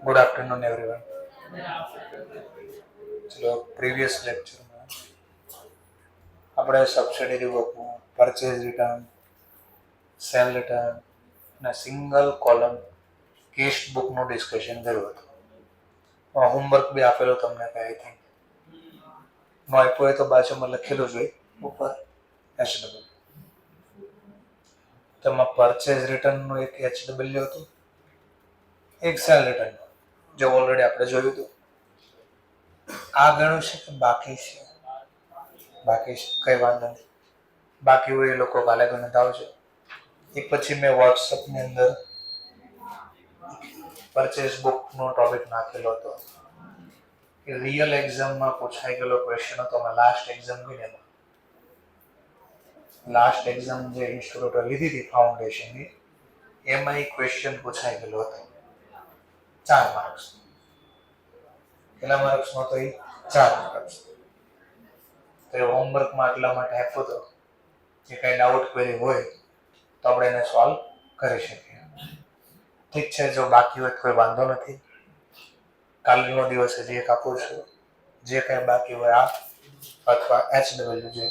Good afternoon, everyone. ચલો previous લેક્ચરમાં આપણે સબસિડરી બુકમાં પરચેઝ રિટર્ન, સેલ રિટર્ન અને સિંગલ કોલમ કેશ બુકનું ડિસ્કશન કર્યું હતું. હોમવર્ક બી આપેલો તમને કે આઈ થિંક નો આપ્યો હોય તો બાજુમાં લખેલું જ હોય ઉપર HW. તેમાં પરચેઝ રિટર્નનું એક HW હતું, એક સેલ રિટર્ન જે ઓલરેડી આપણે જોયું હતું. આ ગણું છે કે બાકી છે? બાકી છે, કઈ વાંધો નહીં. બાકી હોય એ લોકો કાલે ગણત આવશે. એક પછી મેં વોટ્સઅપની અંદર પરચેઝ બુકનો ટોપિક નાખેલો હતો. રિયલ એક્ઝામમાં પૂછાઈ ગયેલો ક્વેશ્ચન હતો. મેં લાસ્ટ એક્ઝામ ગઈ ને, લાસ્ટ એક્ઝામ જે ઇન્સ્ટિટ્યૂટે લીધી હતી ફાઉન્ડેશનની, એમાં એ ક્વેશ્ચન પૂછાઈ ગયેલો હતો 4 માર્ક્સ. કેટલા માર્ક્સનો હતો? એ 4 માર્ક્સ. તો એ હોમવર્કમાં એટલા માટે આપ્યો હતો કે કઈ ડાઉટ ક્વેરી હોય તો આપણે એને સોલ્વ કરી શકીએ. ઠીક છે, જો બાકી હોય કોઈ વાંધો નથી. કાલનો દિવસ હજી એક આપું છું. જે કંઈ બાકી હોય આ અથવા HW જે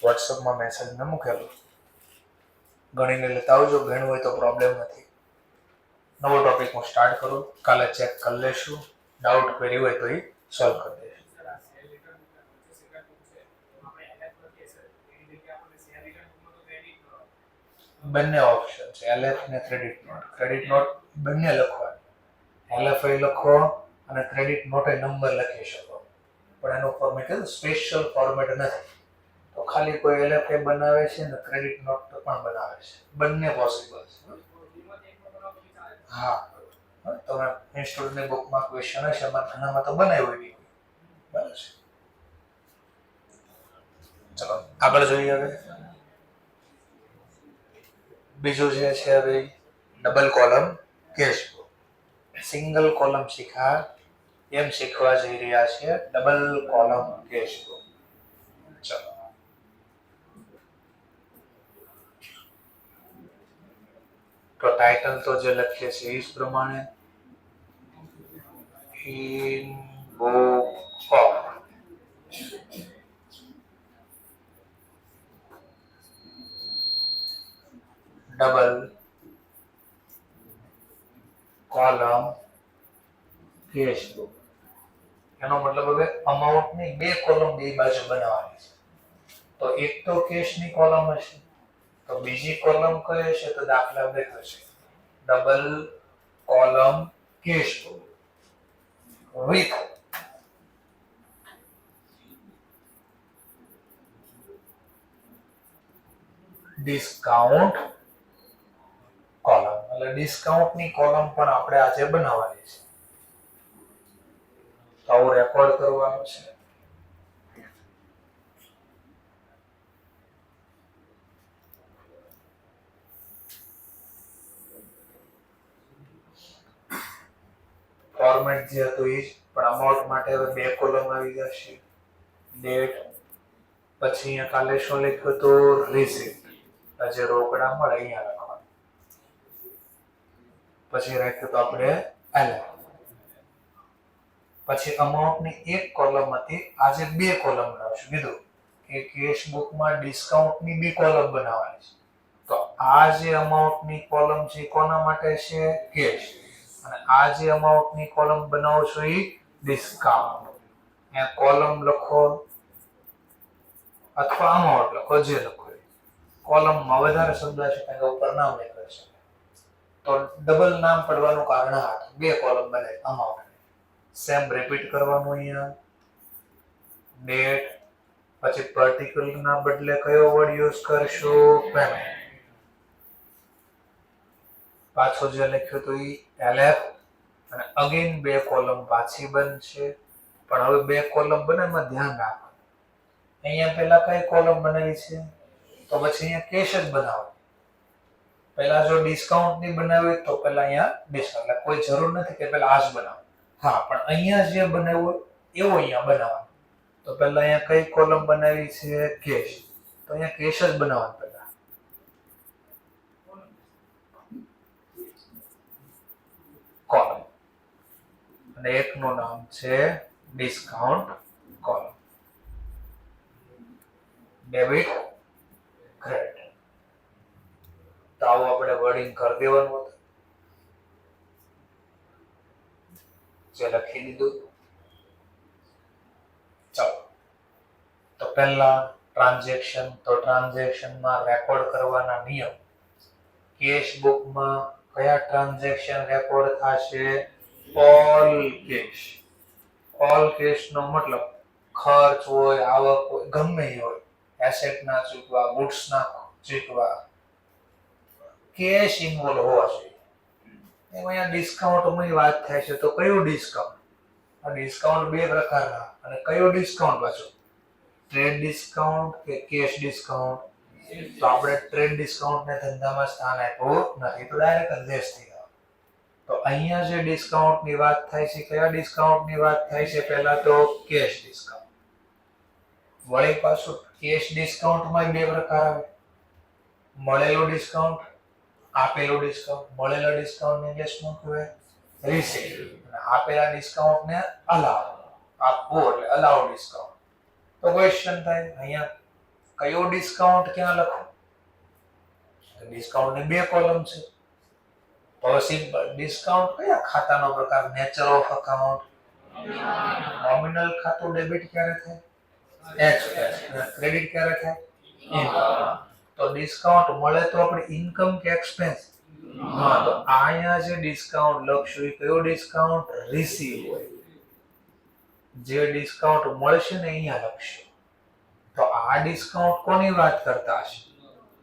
વોટ્સઅપમાં મેસેજ મેં મૂકેલો ગણીને લેતા આવજો. ગણવું હોય તો પ્રોબ્લેમ નથી. નવો ટોપિક હું સ્ટાર્ટ કરું, કાલે ચેક કરી લેશું. ડાઉટ ક્વેરી હોય તો એ સોલ્વ કરી દઈશું. બંને ઓપ્શન છે, LF ને ક્રેડિટ નોટ. ક્રેડિટ નોટ બંને લખવાની, LF લખો અને ક્રેડિટ નોટ એ નંબર લખી શકો, પણ એનું ફોર્મેટ સ્પેશિયલ ફોર્મેટ નથી. તો ખાલી કોઈ LF બનાવે છે ને ક્રેડિટ નોટ પણ બનાવે છે, બંને પોસિબલ છે. હા, તમે ઇન્સ્ટિટ્યૂટની બુકમાં ક્વેશ્ચન હશે, એમાં ઘણામાં તો બનાવ્યું નહીં. બરાબર છે, ચલો આગળ જોઈએ. હવે બીજું જે છે હવે double column cash book. Single column શીખા એમ શીખવા જઈ રહ્યા છે ડબલ કોલમ કેશ બુક. ચલો તો ટાઇટલ તો જે લખીએ છીએ એ પ્રમાણે in book of double column cash book. એનો મતલબ હવે અમાઉન્ટની બે કોલમ બે બાજુ બનાવવાની છે. તો એક તો કેશની કોલમ હશે, તો બીજી કોલમ કઈ હશે? તો દાખલા બે હશે double column cash book with discount column. એટલે ડિસ્કાઉન્ટની કોલમ પણ આપણે આજે બનાવવાની છે. તો આવું રેકોર્ડ કરવાનું છે. ફોર્મેટ જે હતું એ જ, પણ અમાઉન્ટ માટે હવે બે કોલમ આવી જશે. ડેટ, પછી અહીંયા કાલે શું લખ્યું હતું? રિસીપ્ટ. જે રોકડા મળે અહીંયા લખવાનું. પછી રાખ્યું તો આપણે LF. પછી અમાઉન્ટની એક કોલમ હતી, આજે બે કોલમ બનાવશું. કીધું કે કેશ બુકમાં ડિસ્કાઉન્ટની બે કોલમ બનાવવાની છે. તો આ જે અમાઉન્ટની કોલમ છે કોના માટે છે? કેશ. અને આ જે અમાઉન્ટની કોલમ બનાવો છો એ ડિસ્કાઉન્ટ. અહીંયા કોલમ લખો અથવા અમાઉન્ટ લખો, જે લખો. કોલમમાં વધારે શબ્દ છે કારણ કે ઉપર નામ લખે છે. તો ડબલ નામ પડવાનું કારણ આ બે કોલમ બને અમાઉન્ટ. સેમ રિપીટ કરવાનું. અહીંયા ડેટ, પછી પર્ટિક્યુલર ના બદલે કયો વર્ડ યુઝ કરશો? પેમેન્ટ. પાછો જે લખ્યું તો એ LF. અને અગેન બે કોલમ પાછી બનશે, પણ હવે બે કોલમ બને એમાં ધ્યાન રાખો. અહીંયા પહેલા કઈ કોલમ બનાવી છે? તો પછી અહીંયા કેશ જ બનાવો. પહેલા જો ડિસ્કાઉન્ટ ની બનાવી તો પહેલા અહીંયા ડિસ્કાઉન્ટ, એટલે કોઈ જરૂર નથી કે પહેલા આ જ બનાવો. હા, પણ અહીંયા જે બનાવ્યું એવો અહીંયા બનાવવાનો. તો પહેલા અહીંયા કઈ કોલમ બનાવી છે? કેશ. તો અહીંયા કેશ જ બનાવવાનું પહેલા. કોલમ અને એકનું નામ છે ડિસ્કાઉન્ટ કોલમ. Debit credit. તો આવું આપણે વર્ડિંગ કરી દેવાનું હતું. જે લખી દીધું. ચાલો, તો પહેલા ટ્રાન્ઝેક્શન. તો ટ્રાન્ઝેક્શનમાં રેકોર્ડ કરવાના નિયમ. કેશ બુકમાં કયા ટ્રાન્ઝેક્શન રેકોર્ડ થશે? All cash. ઓલ કેશ નો મતલબ ખર્ચ હોય, આવક હોય, ગમે એ હોય, એસેટ ના ચૂકવા, ગુડ્સ ના ચૂકવા, કેશ ઇન્વોલ્વ હોવા જોઈએ. એમાં અહીંયા ડિસ્કાઉન્ટની વાત થાય છે. તો કયું ડિસ્કાઉન્ટ? આ ડિસ્કાઉન્ટ બે પ્રકારના. અને કયો ડિસ્કાઉન્ટ પાછો? ટ્રેડ ડિસ્કાઉન્ટ કે કેશ ડિસ્કાઉન્ટ? તો આપણે ટ્રેડ ડિસ્કાઉન્ટને ધંધામાં સ્થાન આપ્યું નથી, તો ડાયરેક્ટ અધ્યસ થઈ ગયો. તો અહીંયા જે ડિસ્કાઉન્ટની વાત થાય છે, કયા ડિસ્કાઉન્ટની વાત થાય છે? પહેલા તો કેશ ડિસ્કાઉન્ટ. વળી પાછું કેશ ડિસ્કાઉન્ટમાં બે પ્રકાર આવે. મળેલું ડિસ્કાઉન્ટ, આપેલું ડિસ્કાઉન્ટ. મળેલા ડિસ્કાઉન્ટ ઇંગ્લિશમાં કહેવાય રિસીવ. અને આપેલા ડિસ્કાઉન્ટને અલાઉ. આપવું એટલે અલાઉ ડિસ્કાઉન્ટ. તો ક્વેશ્ચન થાય અહીંયા કયો ડિસ્કાઉન્ટ ક્યાં લખો? ડિસ્કાઉન્ટની બે કોલમ છે. તો સિમ્પલ ડિસ્કાઉન્ટ કયા ખાતાનો પ્રકાર? Nature of account. નોમિનલ ખાતું ડેબિટ ક્યારે થાય? એક્સપેન્સ. ક્રેડિટ ક્યારે થાય? ઇન્કમ. તો ડિસ્કાઉન્ટ મળે તો આપણે ઇન્કમ કે એક્સપેન્સ? હા, તો અહીંયા જે ડિસ્કાઉન્ટ લખશું એ કયો ડિસ્કાઉન્ટ? રિસીવ હોય. જે ડિસ્કાઉન્ટ મળશે ને અહીંયા લખશું. તો આ ડિસ્કાઉન્ટ કોની વાત કરતા હશે?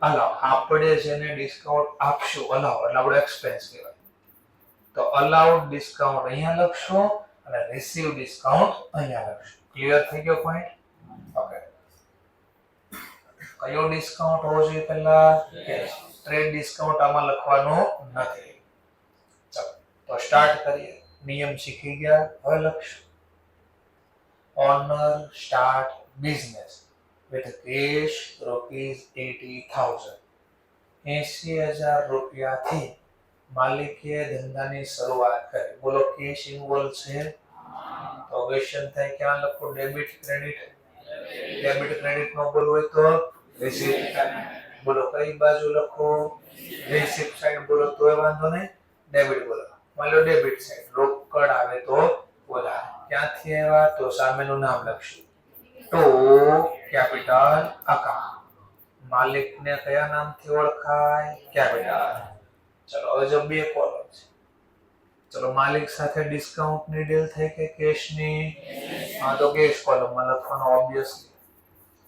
અલાઉ. આપણે જેને ડિસ્કાઉન્ટ આપશું અલાઉ એટલે આપણો એક્સપેન્સ કહેવાય. તો અલાઉડ ડિસ્કાઉન્ટ અહીંયા લખશો અને રિસીવ ડિસ્કાઉન્ટ અહીંયા લખશો. ક્લિયર થઈ ગયો પોઈન્ટ? ઓકે. કયો ડિસ્કાઉન્ટ હોવો જોઈએ પહેલા? કેશ. ટ્રેડ ડિસ્કાઉન્ટ આમાં લખવાનું નથી. ચાલો, તો સ્ટાર્ટ કરીએ. નિયમ શીખી ગયા. હવે લખશું. Owner start business with cash ₹80,000. 80,000 રૂપિયાથી માલિકે ધંધાની શરૂઆત કરી. બોલો કેશ ઇન્વોલ્વ છે? તો ક્વેશ્ચન થાય ક્યાં લખો? Debit credit. ડેબિટ ક્રેડિટ નો બોલવું હોય તો રિસીપ્ટ. બોલો કઈ બાજુ લખો? રિસીપ્ટ સાઈડ બોલો તોય વાંધો નહીં, ડેબિટ બોલો. માની લો ડેબિટ સાઈડ રોકડ આવે તો બોલા. ક્યાંથી આવ્યા? તો સામેનું નામ લખશું. To capital account. માલિકને કયા નામથી ઓળખાય? કેપિટલ. ચલો હવે જો બે કોલમ છે. ચલો માલિક સાથે ડિસ્કાઉન્ટની ડીલ થઈ કે કેશની? હા, તો કેશ કોલમમાં લખવાનું ઓબ્વિયસલી.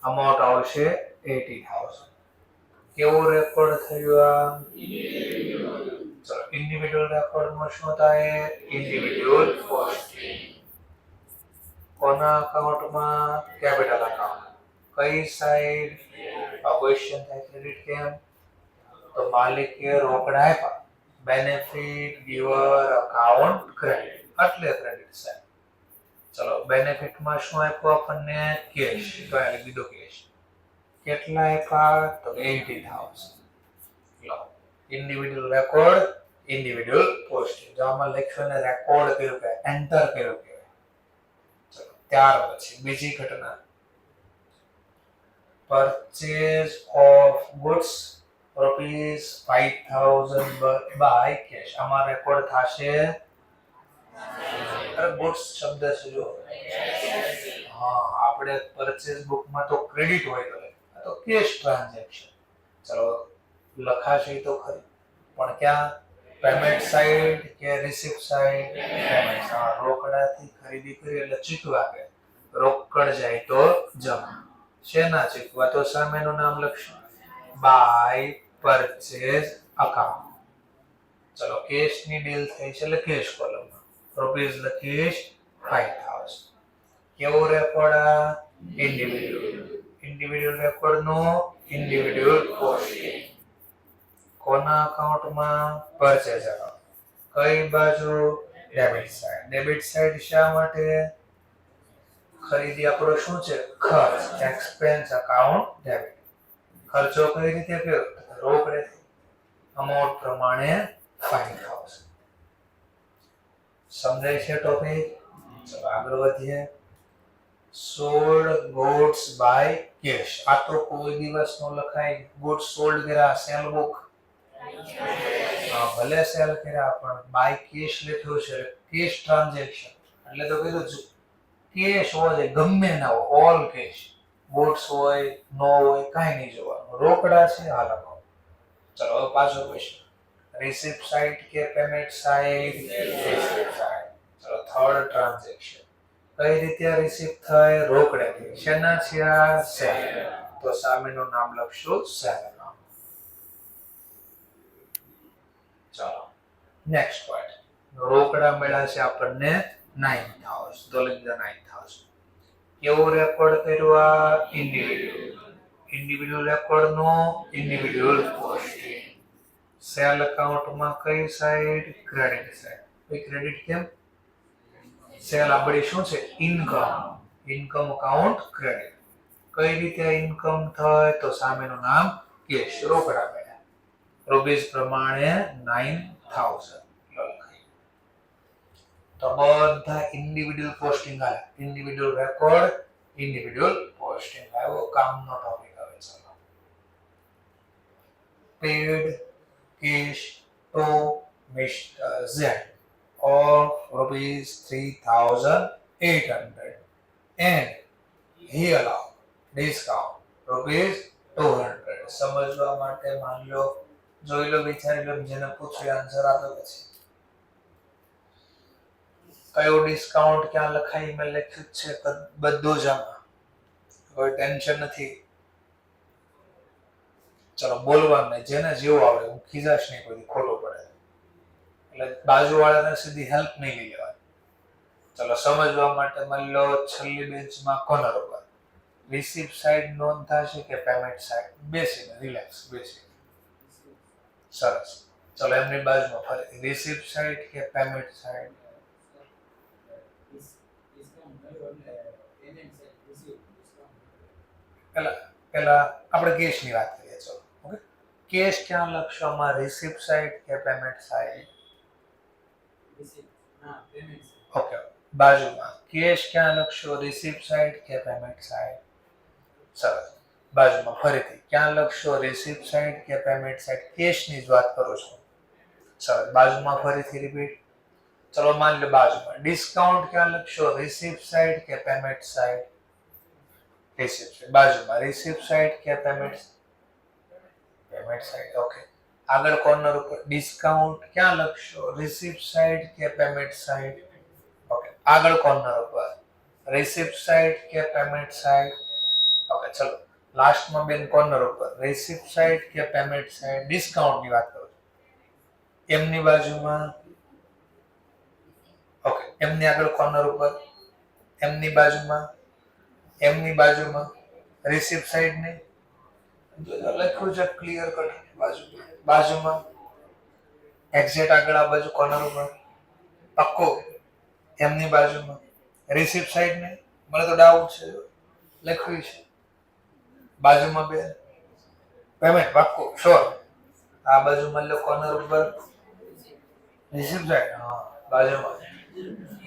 અમાઉન્ટ આવશે 80,000. કેવો રેકોર્ડ થયો? ચલો ઇન્ડિવિડ્યુઅલ રેકોર્ડમાં શું થાય? Individual posting. કોના અકાઉન્ટમાં? Capital account. કઈ સાઈડ? ક્વેશ્ચન થાય ક્રેડિટ કેમ? તો માલિકે રોકડા આપ્યા. બેનિફિટ ગિવર અકાઉન્ટ ક્રેડિટ એટલે ક્રેડિટ સાઈડ. ચલો બેનિફિટમાં શું આપ્યું આપણને? કેશ. તો આ લીધો કેશ. કેટલા આપ્યા? તો 80,000. લો ઇન્ડિવિડ્યુઅલ રેકોર્ડ, ઇન્ડિવિડ્યુઅલ પોસ્ટિંગ. જો આમાં લખ્યું ને રેકોર્ડ કર્યું કે એન્ટર કર્યું કે. ચલો ત્યાર પછી બીજી ઘટના. purchase of goods ₹5,000 by cash. આમાં રેકોર્ડ થશે. અરે ગુડ્સ શબ્દ છે જો. હા, આપણે પરચેસ બુકમાં તો ક્રેડિટ હોય તો કેશ ટ્રાન્ઝેક્શન. ચલો લખાશે તો ખરી, પણ ક્યાં? પેમેન્ટ સાઈડ કે રિસીપ્ટ સાઈડ? Payment side. રોકડાથી ખરીદી કરી એટલે ચૂકવા કે રોકડ જાય તો જમા. શેના ચૂકવા? તો સામેનું નામ લખશું. By purchase account. ચલો કેશની ડીલ થઈ છે એટલે કેશ કોલમમાં રૂપીસ લખીશ 5,000. કેવો રેકોર્ડ? ઇન્ડિવિડ્યુઅલ. ઇન્ડિવિડ્યુઅલ રેકોર્ડનો ઇન્ડિવિડ્યુઅલ પોસ્ટિંગ. કોના અકાઉન્ટમાં? Purchase account. કઈ બાજુ? Debit side. ડેબિટ સાઈડ શા માટે? ખરીદી આપણો શું છે? ખર્ચ. Expense account debit. ખર્ચો કઈ રીતે કર્યો? રોકડે. અમાઉન્ટ પ્રમાણે 5,000. સમજાય છે ટોપિક? ચલો આગળ વધીએ. sold goods by cash. આ તો કોઈ દિવસ નો લખાય. goods sold કર્યા સેલ બુક, ભલે સેલ કર્યા પણ બાય કેશ લખ્યું છે, કેશ ટ્રાન્ઝેક્શન એટલે તો કીધું કેશ હોય ગમે ના હોય, ઓલ કેશ. goods હોય નો હોય કાંઈ નહીં જોવાનું, રોકડા છે. હાલો ચલો હવે પાછો ક્વેશ્ચન. રિસિપ્ટ સાઇડ કે પેમેન્ટ સાઇડ? Receipt side. ચલો થર્ડ ટ્રાન્ઝેક્શન કઈ રીતે રિસીવ થાય? રોકડેથી. શેના છે આ? સેલ. તો સામેનું નામ લખશું સેલ નામ. ચાલો નેક્સ્ટ પોઈન્ટ. રોકડા મળ્યા છે આપણને 9000. તો લખી દો 9000. કેવો રેકોર્ડ કર્યો આ? ઇન્ડિવિડ્યુઅલ. ઇન્ડિવિડ્યુઅલ રેકોર્ડ નો ઇન્ડિવિડ્યુઅલ પોસ્ટિંગ. સેલ એકાઉન્ટમાં કઈ સાઈડ? Credit side. કોઈ ક્રેડિટ કેમ? સેલ આપણી શું છે? ઇન્કમ. Income account credit. કઈ રીતે ઇન્કમ થાય? તો સામેનું નામ કેશ. રોકડા મળ્યા રૂપીસ પ્રમાણે 9000. તો બધા ઇન્ડિવિડ્યુઅલ પોસ્ટિંગ આવે. ઇન્ડિવિડ્યુઅલ રેકોર્ડ, ઇન્ડિવિડ્યુઅલ પોસ્ટિંગ આવ્યો. કામનો ટોપિક આવે. ચાલો pad cash to Mr. Z of rupees 3800 and he allowed discount rupees 200. સમજવા માટે માન લો, જોઈ લો, વિચારી લો, જેને પૂછ્યું આન્સર આપે પછી કયો ડિસ્કાઉન્ટ ક્યાં લખાય મેં લખ્યું છે બધું જ આમાં, કોઈ ટેન્શન નથી. ચલો બોલવાનું જેને જેવું આવડે, હું ખીજાશ નહીં કોઈ ખોટું પડે એટલે બાજુવાળાને સીધી હેલ્પ નહીં લઈ લેવાની. ચલો સમજવા માટે માની લો છેલ્લી બેન્ચમાં કોર્નર ઉપર રિસીપ્ટ સાઈડ નોંધ થશે કે પેમેન્ટ સાઈડ? બેસીને રિલેક્સ બેસી. સરસ. ચલો એમની બાજુમાં ફરી રિસીપ્ટ સાઈડ કે પેમેન્ટ સાઈડ? પેલા આપણે કેશની વાત કરીએ. ચલો ઓકે, કેશ ક્યાં લખશો આમાં? રિસીપ્ટ સાઈડ કે પેમેન્ટ સાઈડ? ઓકે, બાજુમાં કેશ ક્યાં લખશો? રિસીપ્ટ સાઈડ કે પેમેન્ટ સાઈડ? સરસ. બાજુમાં ફરીથી ક્યાં લખશો? રિસીપ્ટ સાઈડ કે પેમેન્ટ સાઈડ? કેશની જ વાત કરું છું. સરસ. બાજુમાં ફરીથી રિપીટ. ચલો માની લો બાજુમાં ડિસ્કાઉન્ટ ક્યાં લખશો? રિસીપ્ટ સાઈડ કે પેમેન્ટ સાઈડ? Receipt side. બાજુમાં રિસીપ્ટ સાઈડ કે પેમેન્ટ? Payment side. ઓકે. આગળ કોર્નર ઉપર ડિસ્કાઉન્ટ ક્યાં લખશો? રિસીપ્ટ સાઈડ કે પેમેન્ટ સાઈડ? ઓકે. આગળ કોર્નર ઉપર રિસીપ્ટ સાઈડ કે પેમેન્ટ સાઈડ? ઓકે. ચલો લાસ્ટમાં બેન કોર્નર ઉપર રિસીપ્ટ સાઈડ કે પેમેન્ટ સાઈડ? ડિસ્કાઉન્ટની વાત કરું છું. એમની બાજુમાં ઓકે, એમની આગળ કોર્નર ઉપર, એમની બાજુમાં, એમની બાજુમાં રિસીપ્ટ સાઈડ ને લખ્યું છે ક્લિયર કટ. બાજુમાં, બાજુમાં એક્ઝેક્ટ આગળ આ બાજુ કોર્નર ઉપર પક્કો એમની બાજુમાં રિસીપ્ટ સાઈડ ને મને તો ડાઉટ છે લખ્યું છે બાજુમાં બે પેમેન્ટ પક્કો શ્યોર. આ બાજુમાં લો કોર્નર ઉપર રિસીપ્ટ સાઈડ, હા બાજુમાં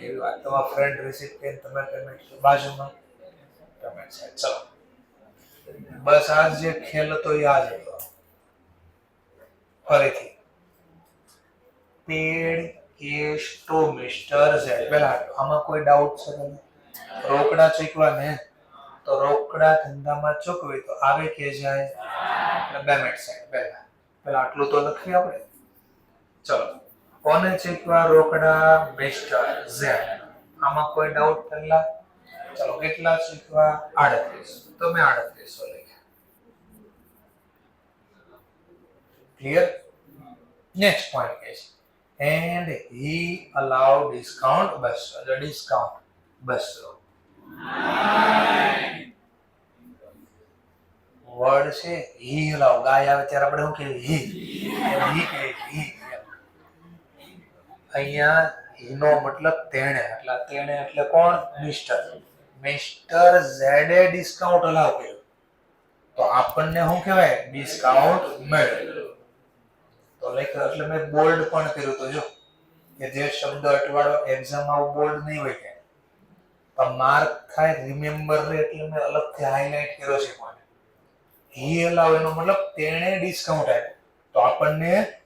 એવી વાત. તમારા ફ્રેન્ડ રિસીપ્ટ કે તમે પેમેન્ટ બાજુમાં પેમેન્ટ સાઈડ. ચલો બસ આ જે ખેલ હતો એ આ જ હતો. ફરીથી paid cash to mister Z. પહેલા આમાં કોઈ ડાઉટ છે તમને? રોકડા ચૂકવા ને તો રોકડા ધંધામાં ચૂકવી તો આવે કે જાય? Payment side. પહેલા આટલું તો લખીએ આપણે. ચલો કોને ચૂકવા રોકડા? Mister Z. આમાં કોઈ ડાઉટ પહેલા? ચલો કેટલા ચૂકવા? 38. તો મેં 38 લખ્યા. ક્લિયર? નેક્સ્ટ પોઈન્ટ કે છે and he allowed discount 200. The discount 200 word છે he allow. ગાય આવે ત્યારે આપણે શું કહીએ? he અહીંયા નો મતલબ તેણે, એટલે તેણે એટલે કોણ? મિસ્ટર. મિસ્ટર ઝેડે ડિસ્કાઉન્ટ અલાવ કર્યું તો આપણને શું કહેવાય? ડિસ્કાઉન્ટ મળ્યું. તો લાઈક એટલે મેં બોલ્ડ પણ કર્યું તો જો કે જે શબ્દ અટવાળો એક્ઝામમાં બોલ્ડ નહીં હોય કે પણ માર્ક થાય રિમેમ્બર રે એટલે મેં અલગથી હાઇલાઇટ કર્યો છે કોને હી અલાવ એનો મતલબ તેણે ડિસ્કાઉન્ટ આપ્યું તો આપણને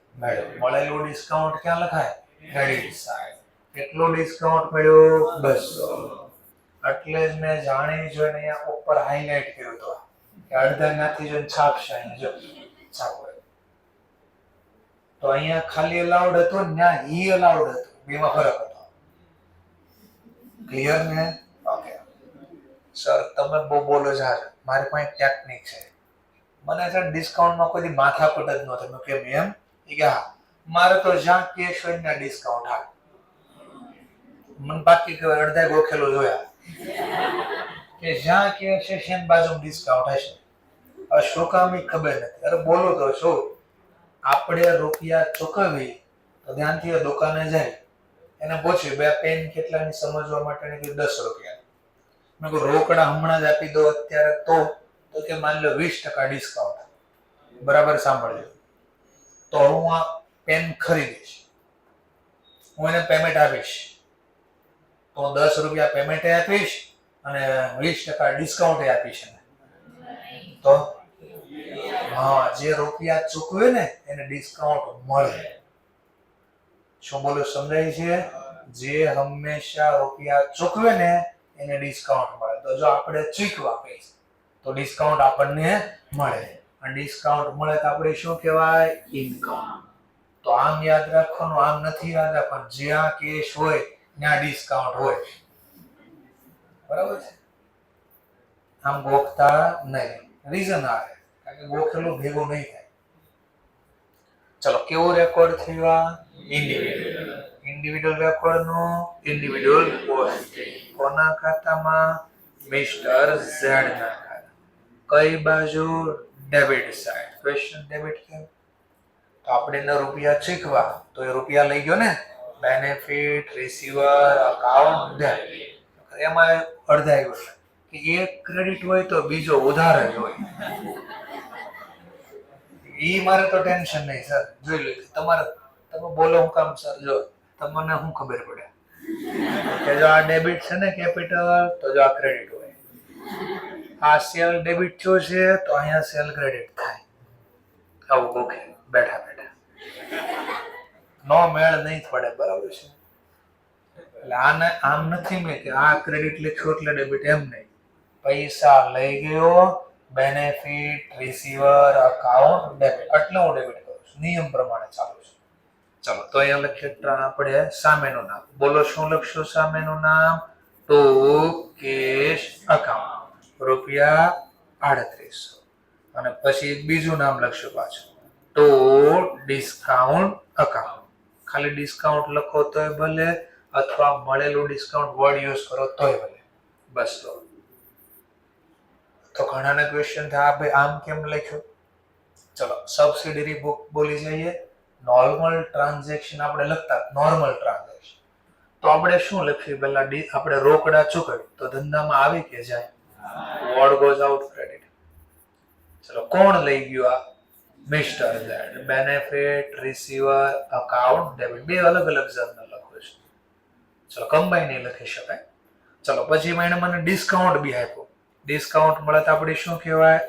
મળેલું ડિસ્કાઉન્ટ ક્યાં લખાય ક્રેડિટ સાઈડ કેટલો ડિસ્કાઉન્ટ મળ્યો 200 એટલે જ મેં જાણી જોઈને અહીંયા ઉપર હાઇલાઇટ કર્યું તો કે અડધા નાથી જોઈને છાપશે અહીંયા જો છાપો તો અહીંયા ખાલી અલાઉડ હતો ત્યાં હી અલાઉડ હતું બેમાં ફરક હતો ક્લિયર ને ઓકે સર તમે બહુ બોલો છો મારી પાસે ટેકનિક છે મને છે ડિસ્કાઉન્ટમાં કોઈ માથાકૂટ જ ન થયું કેમ એમ કે હા મારે તો જ્યાં કેશ હોય ત્યાં ડિસ્કાઉન્ટ હા મને બાકી અડધા ગોખેલો જોયા કે જ્યાં કેશ છે એની બાજુ ડિસ્કાઉન્ટ હશે હવે શું કામ એ ખબર નથી અરે બોલો તો શું આપણે રૂપિયા ચૂકવી તો ધ્યાનથી દુકાને જાય એને પૂછ્યું બે પેન કેટલાની સમજવા માટે 10 રૂપિયા મેં કહ્યું રોકડા હમણાં જ આપી દો અત્યારે તો કે માની લો 20% ડિસ્કાઉન્ટ બરાબર સાંભળજો તો હું આ પેન ખરીદીશ હું એને પેમેન્ટ આપીશ તો 10 રૂપિયા પેમેન્ટ આપીશ અને 20% ડિસ્કાઉન્ટ આપીશ તો હા જે રૂપિયા ચૂકવે ને એને ડિસ્કાઉન્ટ મળે શું બોલો સમજાય છે જે હંમેશા રૂપિયા ચૂકવે ને એને ડિસ્કાઉન્ટ મળે તો જો આપણે ચૂકવા પૈસા તો ડિસ્કાઉન્ટ આપણને મળે અને ડિસ્કાઉન્ટ મળે તો આપણે શું કહેવાય ઇન્કમ તો આમ યાદ રાખવાનું આમ નથી યાદ રાખવાનું જ્યાં કેશ હોય ત્યાં ડિસ્કાઉન્ટ હોય બરાબર છે આમ ગોખતા નહીં રીઝન આવે કારણ કે ગોખેલું ભેગું નહીં થાય ચલો કેવો રેકોર્ડ થયો ઇન્ડિવિડ્યુઅલ રેકોર્ડ નો ઇન્ડિવિડ્યુઅલ પોસ્ટિંગ કોના ખાતામાં મિસ્ટર ઝેડ ના ખાતા કઈ બાજુ ડેબિટ સાઈડ ક્વેશ્ચન ડેબિટ કેમ તો આપણે એના રૂપિયા ચૂકવા તો એ રૂપિયા લઈ ગયો ને બેનિફિટ રિસીવર અકાઉન્ટ ડેબિટ એમાં અડધા આવ્યું કે એક ક્રેડિટ હોય તો બીજો ઉધાર જ હોય ઈ મારે તો ટેન્શન નહીં સર જોઈ લો તમારે તમે બોલો હું કામ સર જો તમને શું ખબર પડે કે જો આ ડેબિટ છે ને કેપિટલ તો જો આ ક્રેડિટ હોય આ સેલ ડેબિટ થયો છે તો અહીંયા સેલ ક્રેડિટ થાય આવું ઓકે બેઠા બેઠા નો મેળ નહીં પડે બરાબર છે એટલે આને આમ નથી મેં કે આ ક્રેડિટ લખ્યું એટલે ડેબિટ એમ નહીં પૈસા લઈ ગયો બેનિફિટ રિસીવર અકાઉન્ટ ડેબિટ એટલે હું ડેબિટ કરું છું નિયમ પ્રમાણે ચાલુ છે ચલો તો અહીંયા લખીએ આપણે સામેનું નામ બોલો શું લખશું સામેનું નામ ટુ કેશ અકાઉન્ટ રૂપિયા 3800 અને પછી એક બીજું નામ લખશું પાછું ટુ ડિસ્કાઉન્ટ અકાઉન્ટ ખાલી ડિસ્કાઉન્ટ લખો તોય ભલે અથવા મળેલું ડિસ્કાઉન્ટ વર્ડ યુઝ કરો તોય ભલે બસ તો ઘણાને ક્વેશ્ચન થાય ભાઈ આમ કેમ લખ્યું ચલો સબસિડરી બુક બોલી જઈએ નોર્મલ ટ્રાન્ઝેક્શન આપણે લખતા નોર્મલ ટ્રાન્ઝેક્શન તો આપણે શું લખ્યું પહેલા આપણે રોકડા ચૂકવી તો ધંધામાં આવી કે જાય વર્ડ ગોઝ આઉટ ક્રેડિટ ચલો કોણ લઈ ગયું આ mister Z benefit receiver account debit બે અલગ અલગ જર્નલ લખો છે ચલો કમ્બાઈન નહીં લખી શકાય ચલો પછી એને મને ડિસ્કાઉન્ટ બી આપ્યું ડિસ્કાઉન્ટ મળે તો આપણે શું કહેવાય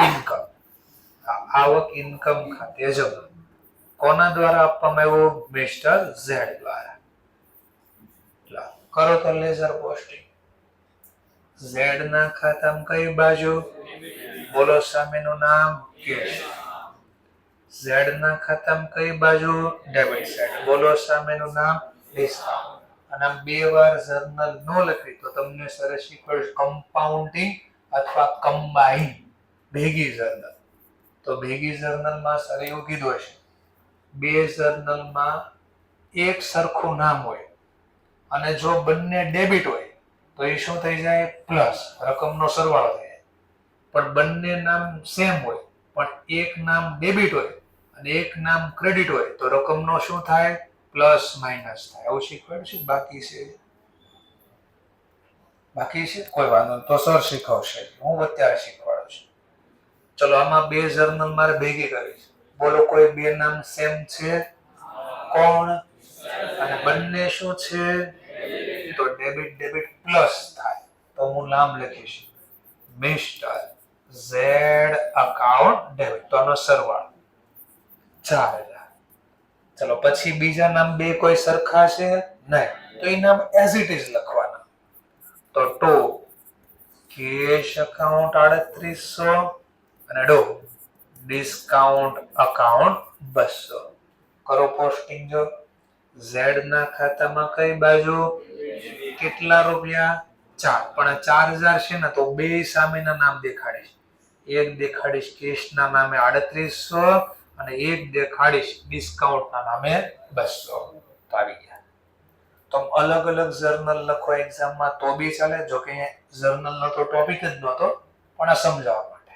ઇન્કમ આવક ઇન્કમ ખાતે જમા કોના દ્વારા આપવામાં આવ્યું મિસ્ટર ઝેડ દ્વારા કરો તો લેઝર પોસ્ટિંગ ઝેડ ના ખાતામાં કઈ બાજુ બોલો સામેનું નામ કેશ ઝેડ ના ખાતામાં કઈ બાજુ ડેબિટ સાઈડ બોલો સામેનું નામ ડિસ્કાઉન્ટ અને આમ બે વાર જર્નલ નો લખી તો તમને સરસ શીખવાડશે કમ્પાઉન્ડિંગ અથવા કમ્બાઈન ભેગી જર્નલ તો ભેગી જર્નલમાં સર એવું કીધું હશે બે જર્નલમાં એક સરખું નામ હોય અને જો બંને ડેબિટ હોય તો એ શું થઈ જાય પ્લસ રકમનો સરવાળો થઈ જાય પણ બંને નામ સેમ હોય પણ એક નામ ડેબિટ હોય અને એક નામ ક્રેડિટ હોય તો રકમનો શું થાય પ્લસ માઇનસ થાય આવું શીખવાડશું બાકી છે કોઈ વાંધો નહીં તો સર શીખવશે હું અત્યારે શીખવાડું છું ચલો આમાં બે જર્નલ મારે ભેગી કરી છે બોલો કોઈ બે નામ સેમ છે કોણ અને બંને શું છે તો ડેબિટ ડેબિટ પ્લસ થાય તો હું નામ લખીશ મિસ્ટર ઝેડ અકાઉન્ટ ડેબિટ તો આનો સરવાળો 4000. ચલો પછી બીજા નામ બે કોઈ સરખા છે નહીં તો એ નામ એઝ ઇટ ઇઝ લખવાના તો ટુ કેશ અકાઉન્ટ 3800 અને ડો ડિસ્કાઉન્ટ અકાઉન્ટ 200 કરો પોસ્ટિંગ જો ઝેડ ના ખાતામાં કઈ બાજુ કેટલા રૂપિયા 4 પણ 4000 છે ને તો બે સામેના નામ દેખાડીશ એક દેખાડીશ કેશ ના નામે 3800 અને એક દેખાડીશ ડિસ્કાઉન્ટ ના નામે 200 તો આવી ગયા તો અલગ અલગ જર્નલ લખો એક્ઝામમાં તો બી ચાલે જો કે જર્નલ નો તો ટોપિક જ નહોતો પણ આ સમજાવવા માટે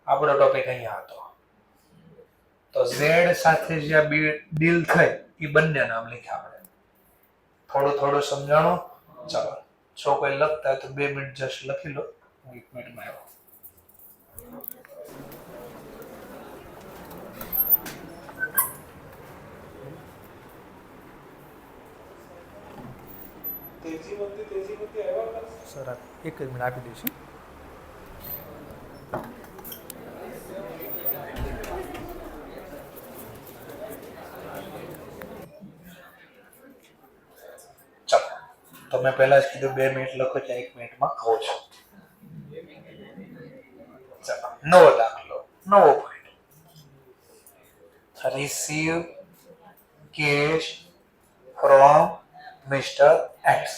આપણો ટોપિક અહીંયા હતો તો ઝેડ સાથે જે ડીલ થઈ એ બંને નામ લખ્યા આપણે થોડું થોડું સમજાણું ચાલો જો કોઈ લખતા હોય તો 2 મિનિટ જસ્ટ લખી લો 1 મિનિટમાં આવ્યો તેજી આવ્યા સર 1 જ મિનિટ આપી દઈશું તો મેં પહેલા જ કીધું 2 મિનિટ લખો એટલે 1 મિનિટમાં આવો છો ચાલો નવો દાખલો નવો point receive cash from mister X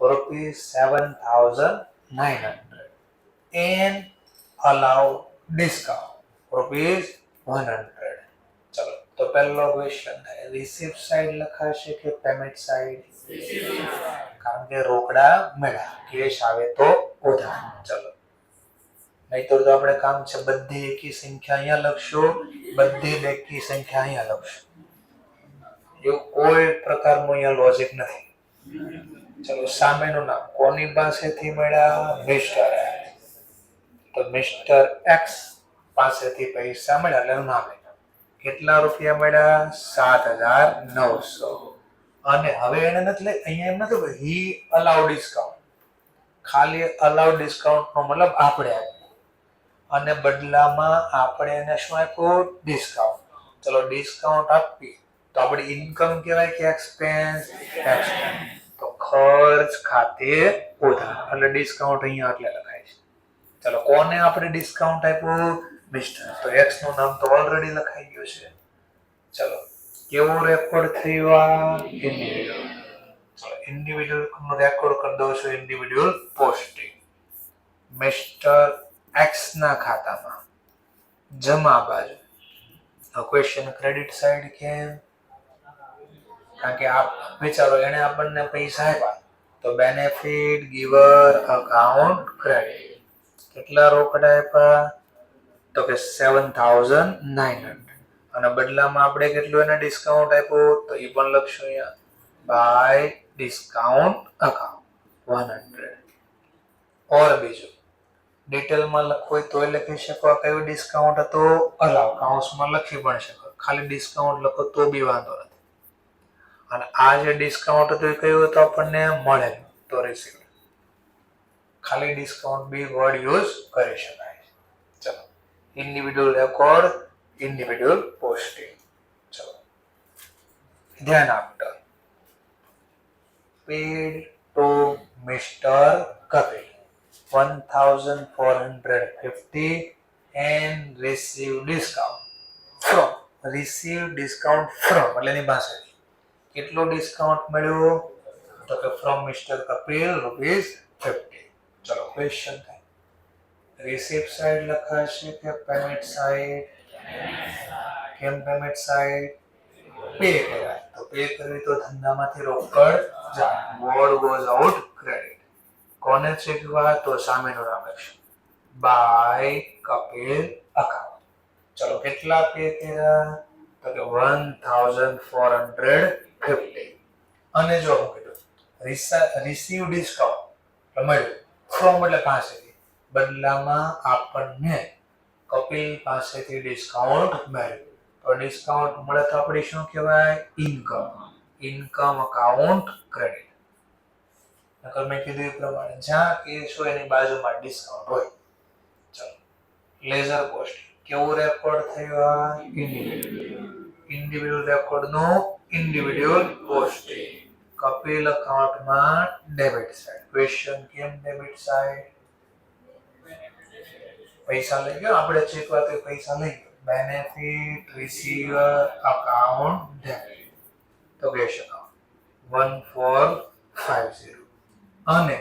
₹7,900 and allow discount ₹100 ચલો તો પહેલો ક્વેશ્ચન થાય રિસીવ સાઈડ લખાશે કે પેમેન્ટ સાઈડ કારણ કે રોકડા મળ્યા કેશ આવે તો ઉધાર ચલો નહીતર તો આપણે કામ છે બધી એકી સંખ્યા અહીંયા લખશું બધી બેકી સંખ્યા અહીંયા લખશું એવું કોઈ પ્રકારનું અહીંયા લોજિક નથી ચલો સામેનું નામ કોની પાસેથી મળ્યા મિસ્ટર એક્સ તો મિસ્ટર એક્સ પાસેથી પૈસા મળ્યા એટલે નામ કેટલા રૂપિયા મળ્યા 7,900 અને હવે એને નથી અહીંયા એમ નથી હી અલાઉ ડિસ્કાઉન્ટ ખાલી અલાઉ ડિસ્કાઉન્ટ નો મતલબ આપણે અને બદલામાં આપણે એને શું આપ્યું ડિસ્કાઉન્ટ ચલો ડિસ્કાઉન્ટ આપી તો આપણી ઇન્કમ કહેવાય કે એક્સપેન્સ તો ખર્ચ ખાતે ઉધાર એટલે ડિસ્કાઉન્ટ અહીંયા એટલે લખાય છે ચલો કોને આપણે ડિસ્કાઉન્ટ આપ્યું મિસ્ટર તો એક્સ નું નામ તો ઓલરેડી લખાઈ ગયું છે ચલો કેવો રેકોર્ડ થયો ઇન્ડિવિડ્યુઅલ ચલો ઇન્ડિવિડ્યુઅલ નો રેકોર્ડ કરી દઉં છું ઇન્ડિવિડ્યુઅલ પોસ્ટિંગ મિસ્ટર એક્સ ના ખાતામાં જમા બાજુ ક્વેશ્ચન ક્રેડિટ સાઈડ કેમ કારણ કે આપ વિચારો એને આપણને પૈસા આપ્યા તો બેનિફિટ ગિવર અકાઉન્ટ ક્રેડિટ કેટલા રોકડા આપ્યા તો કે 7,900 અને બદલામાં આપણે કેટલું એને ડિસ્કાઉન્ટ આપ્યું તો એ પણ લખશું અહીંયા બાય ડિસ્કાઉન્ટ અકાઉન્ટ 100 ઓર બીજું ડિટેલમાં લખવું હોય તો લખી શકો કયું ડિસ્કાઉન્ટ હતો અલાવ કાઉન્સમાં લખી પણ શકો ખાલી ડિસ્કાઉન્ટ લખો તો બી વાંધો નથી અને આ જે ડિસ્કાઉન્ટ હતું એ કયું હતું આપણને મળે તો રિસીવ ખાલી ડિસ્કાઉન્ટ બી વર્ડ યુઝ કરી શકાય ચલો ઇન્ડિવિડ્યુઅલ રેકોર્ડ ઇન્ડિવિડ્યુઅલ પોસ્ટિંગ ચલો ધ્યાન આપતો paid to mister Kapil 1,450 and receive discount from એટલે એની પાસે કેટલો ડિસ્કાઉન્ટ મળ્યો તો કે ફ્રોમ મિસ્ટર કપિલ ₹50 ચલો ક્વેશ્ચન થાય રિસીપ્ટ સાઈડ લખાશે કે પેમેન્ટ સાઈડ કેમ પેમેન્ટ સાઈડ પે કરાય તો પે કરવી તો ધંધામાંથી રોકડ જાય વર્ડ ગોઝ આઉટ ક્રેડિટ કોને ચૂકવા તો સામેનું નામ લખશું બાય કપિલ અકાઉન્ટ ચલો કેટલા પે કર્યા તો કે 1,450 અને જો હું કીધું રિસીવ ડિસ્કાઉન્ટ મળ્યું ફ્રોમ એટલે પાસેથી બદલામાં આપણને કપિલ પાસેથી ડિસ્કાઉન્ટ મળ્યું તો ડિસ્કાઉન્ટ મળે તો આપણી શું કહેવાય ઇન્કમ ઇન્કમ અકાઉન્ટ ક્રેડિટ. નકર મેં કીધું એ પ્રમાણે જ્યાં કેશ હોય એની બાજુમાં ડિસ્કાઉન્ટ હોય. ચલો લેઝર પોસ્ટ કેવું રેકોર્ડ થયું? ઇન્ડિવિડ્યુઅલ રેકોર્ડ નો ઇન્ડિવિડ્યુઅલ પોસ્ટિંગ. કપિલ અકાઉન્ટમાં ડેબિટ સાઇડ. ક્વેશ્ચન કેમ ડેબિટ સાઇડ? પૈસા લઈ ગયો આપણે ચેક વાતે પૈસા લઈ ગયો. Benefit receiver account debit. તો કેશ અકાઉન્ટ 1450 અને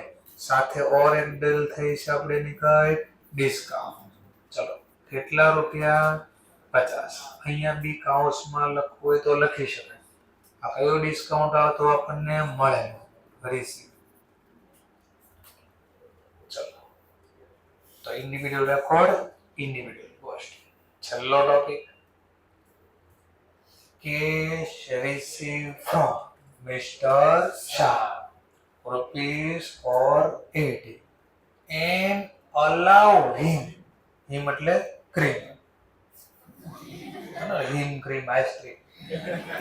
સાથે ઓર એક બિલ થઈ છે આપણે ની કઈ ડિસ્કાઉન્ટ. ચલો કેટલા રૂપિયા? 50. અહીંયા બી કાઉન્સમાં લખવું હોય તો લખી શકાય. આ કયો ડિસ્કાઉન્ટ આવતો આપણને મળે? રિસીવ. ચલો તો ઇન્ડિવિડ્યુઅલ રેકોર્ડ, ઇન્ડિવિડ્યુઅલ પોસ્ટ. છેલ્લો topic cash receive from mister Shah ₹480 and allow him એટલે ક્રીમ હિમ ક્રીમ આઈસ્ક્રીમ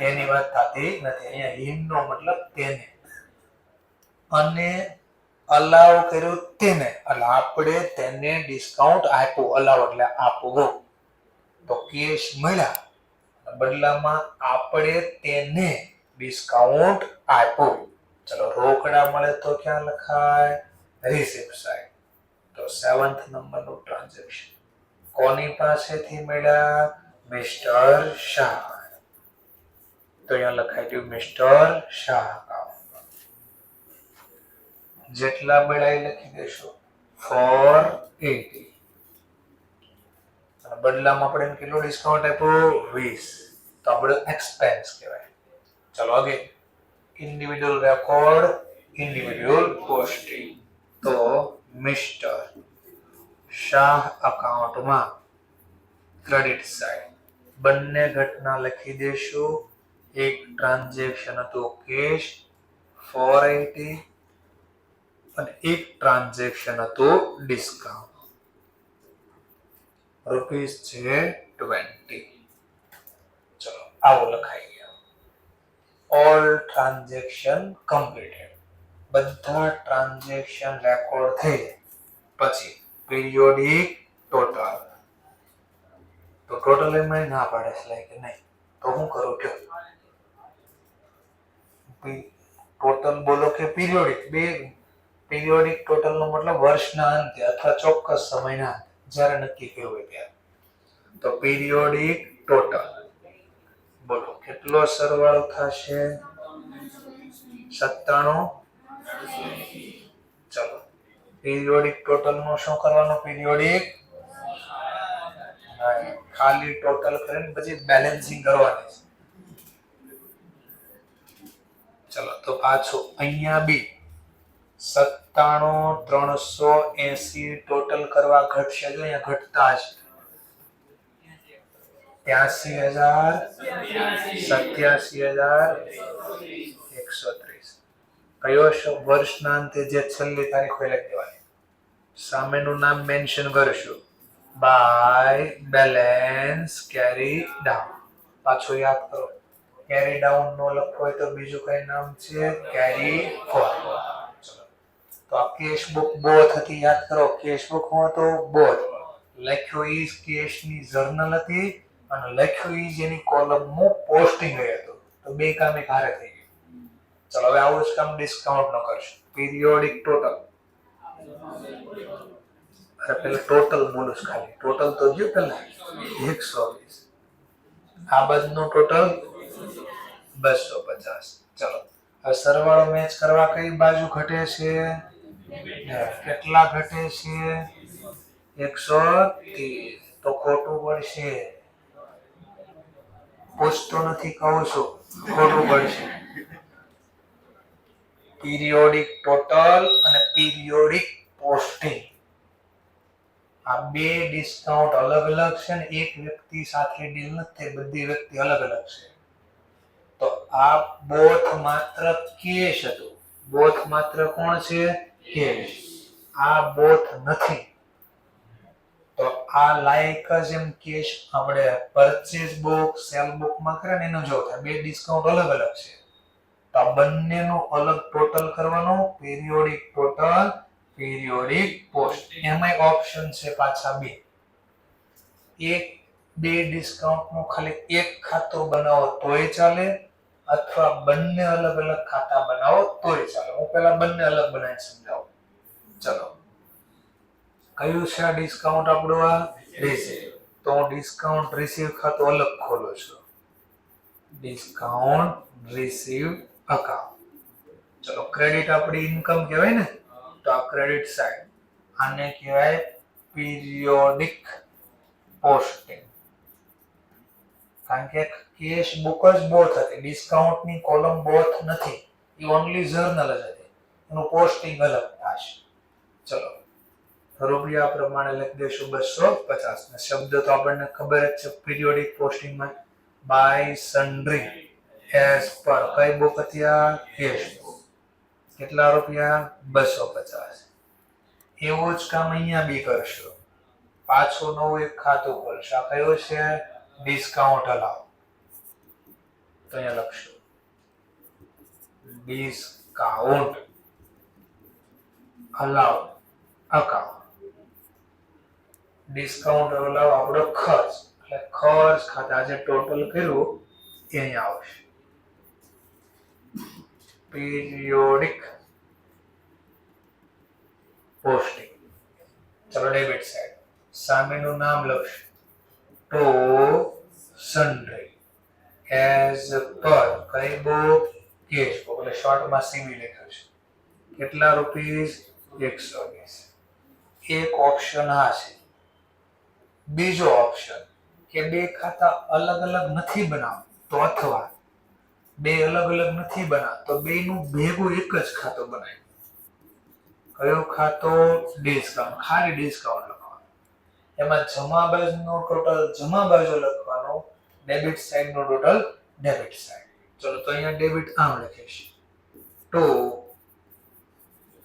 એની વાત થતી નથી. અહીંયા હિમ નો મતલબ તેને અને અલાવ કર્યું તેને એટલે આપણે તેને ડિસ્કાઉન્ટ આપ્યું. અલાવ એટલે આપવું. તો કેશ મળ્યા બદલામાં આપણે તેને ડિસ્કાઉન્ટ આપ્યું. ચલો રોકડા મળે તો ક્યાં લખાય? Receipt side. તો 7th નંબરનું ટ્રાન્ઝેક્શન કોની પાસેથી મળ્યા? મિસ્ટર શાહ. તો અહીંયા લખાઈ ગયું મિસ્ટર શાહ. જેટલા મળ્યા એ લખી દેશો 480 અને બદલામાં આપણે કેટલો ડિસ્કાઉન્ટ આપ્યો? 20. તો આપણે એક્સપેન્સ કહેવાય. ચલો again individual record, individual posting. તો મિસ્ટર શાહ અકાઉન્ટમાં ક્રેડિટ સાઇડ બંને ઘટના લખી દેશું. એક ટ્રાન્ઝેક્શન હતું કેશ 480 અને એક ટ્રાન્ઝેક્શન હતું ડિસ્કાઉન્ટ રૂપીસ છે 20. ચલો આવો લખાઈ ગયો. All transaction completed. બધા ટ્રાન્ઝેક્શન રેકોર્ડ થઈ પછી પીરિયોડિક ટોટલ. તો ટોટલ એમાં ના પાડે છે કે નહીં તો હું કરું કે ટોટલ બોલો કે પીરિયોડિક? બે પીરિયોડિક ટોટલ નો મતલબ વર્ષના અંતે અથવા ચોક્કસ સમયના અંતે જ્યારે નક્કી કર્યું હોય ત્યારે. તો પીરિયોડિક ટોટલ બોલો કેટલો સરવાળો થશે? 97. ચલો પીરિયોડિક ટોટલ નો શું કરવાનો? પીરિયોડિક ખાલી ટોટલ કરીને પછી બેલેન્સિંગ કરવાની છે. ચલો તો પાછું અહીંયા બી 97,380 ટોટલ કરવા ઘટશે. જો અહીંયા ઘટતા હશે 83,000, 87,130. કયો વર્ષના અંતે જે છેલ્લી તારીખ હોય લખી દેવાની. સામેનું નામ મેન્શન કરશું. By balance carry down. પાછું યાદ કરો કેરી ડાઉન નો લખવો હોય તો બીજું કઈ નામ છે? Carry forward. તો આ કેશ બુક બોથ હતી. યાદ કરો કેશ બુક હું હતો બોથ. લખ્યો ઈઝ કેશ ની જર્નલ હતી અને લખ્યો ઈઝ એની કોલમ નું પોસ્ટિંગ હતું. તો બે કામ એક હારે થઈ ગયું. ચલો હવે આવું જ કામ ડિસ્કાઉન્ટ નો કરશું. પીરિયોડિક ટોટલ પેલા ટોટલ બોલું ખાલી ટોટલ તો ગયું પેલા 120. આ બધું ટોટલ 250. ચલો હવે સરવાળો મેચ કરવા કઈ બાજુ ઘટે છે? કેટલા ઘટે છે? 130. તો ખોટું પડશે. પૂછતો નથી કહું છું ખોટું પડશે. પીરિયોડિક ટોટલ અને પીરિયોડિક પોસ્ટિંગ આ બે ડિસ્કાઉન્ટ અલગ અલગ છે ને એક વ્યક્તિ સાથે ડીલ નથી. બધી વ્યક્તિ અલગ અલગ છે. તો આ બોથ માત્ર કેશ હતું. બોથ માત્ર કોણ છે? કેશ. આ બોથ નથી. તો આ લાઈક જ એમ કેશ આપણે પરચેઝ બુક સેલ બુક માં કરે ને એનો જો થાય બે ડિસ્કાઉન્ટ અલગ અલગ છે. તો આ બંનેનું અલગ ટોટલ કરવાનું, પિરિયોડિક ટોટલ, પિરિયોડિક પોસ્ટિંગ. એમાં ઓપ્શન છે પાછા બે. બે ડિસ્કાઉન્ટનું ખાલી એક ખાતું બનાવો તોય ચાલે, અથવા બંને અલગ અલગ ખાતા બનાવો તોય ચાલે. હું પહેલા બંને અલગ બનાવી સમજાવું. ચલો, કયું છે આ ડિસ્કાઉન્ટ આપણું? આ રિસીવ. તો હું ડિસ્કાઉન્ટ રિસીવ ખાતું અલગ ખોલું છું. Discount receive account. ચલો, ક્રેડિટ આપણી ઇન્કમ કહેવાય ને, તો આ ક્રેડિટ સાઇડ. આને કહેવાય પિરિયોડિક પોસ્ટિંગ. કારણ કે કેશ બુક જ બોથ હતી, ડિસ્કાઉન્ટની કોલમ બોથ નથી, એ ઓન્લી જર્નલ જ હતી, એનું પોસ્ટિંગ અલગ થશે. ચલો, રૂપિયા પ્રમાણે લખી દઈશું 250 ને શબ્દ તો આપણને ખબર જ છે પિરિયોડિક પોસ્ટિંગમાં બાય સન્ડ્રી એઝ પર. કઈ બુક હતી આ? Cash book. કેટલા રૂપિયા? 250. એવું જ કામ અહીંયા બી કરશો. પાછું નવું એક ખાતું ખોલશો. આ કયું છે? ડિસ્કાઉન્ટ અલાઉ. તો અહીંયા લખશું ડિસ્કાઉન્ટ અલાઉ અકાઉન્ટ. ડિસ્કાઉન્ટ અલાઉ આપણો ખર્ચ, એટલે ખર્ચ ખાતા જે ટોટલ કર્યું એ અહીંયા આવશે. Periodic posting. ચલો, ડેબિટ સાઈડ. સામેનું નામ લખશું ટુ સન્ડ્રી એઝ પર. કઈ બુક? Cache book. એટલે શોર્ટમાં સીવી લખ્યું છે. કેટલા રૂપીસ? 120. એક ઓપ્શન આ છે. બીજો ઓપ્શન કે બે ખાતા અલગ અલગ નથી બનાવવા, તો અથવા બે અલગ અલગ નથી બનાવવા, તો બેનું ભેગું એક જ ખાતું બનાવી. કયો ખાતો? ડિસ્કાઉન્ટ. ખાલી ડિસ્કાઉન્ટ લખવાનું. એમાં જમા બાજુનો ટોટલ જમા બાજુ લખવાનો, ડેબિટ સાઈડનો ટોટલ ડેબિટ સાઈડ. ચલો, તો અહીંયા ડેબિટ આમ લખીશ to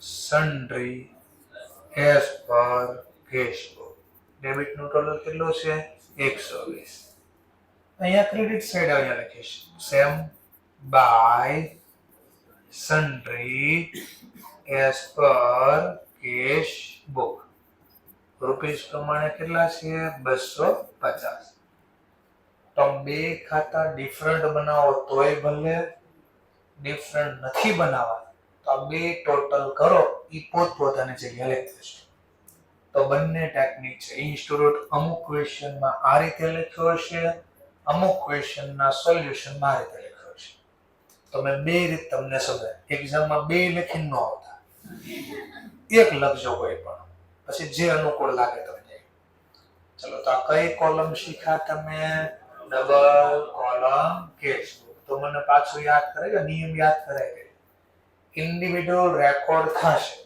sundry as per cash book. Debit નું ટોટલ કેટલું છે? 120. અહીંયા ક્રેડિટ સાઈડ અહીંયા લખીશ same by sundry as per cash book. Rupees પ્રમાણે કેટલા છે? 250. તો બે ખાતા ડિફરન્ટ બનાવો તોય ભલે, ડિફરન્ટ નથી બનાવવા તો બે ટોટલ કરો, એ પોતપોતાની જગ્યાએ લખી દેશો. તો બંને ટેકનિક છે. ઇન્સ્ટિટ્યૂટ અમુક ક્વેશ્ચનમાં આ રીતે લખ્યો હશે, અમુક ક્વેશ્ચનના સોલ્યુશનમાં આ રીતે લખ્યો હશે. તો મેં બે રીત તમને સમજાય. એક્ઝામમાં બે લખીને ન આવતા, એક લખજો કોઈ પણ, પછી જે અનુકૂળ લાગે તમને. ચલો, તો આ કઈ કોલમ શીખ્યા તમે? Double column cash book. તો મને પાછું યાદ કરાય, નિયમ યાદ કરાય. ઇન્ડિવિડ્યુઅલ રેકોર્ડ થશે,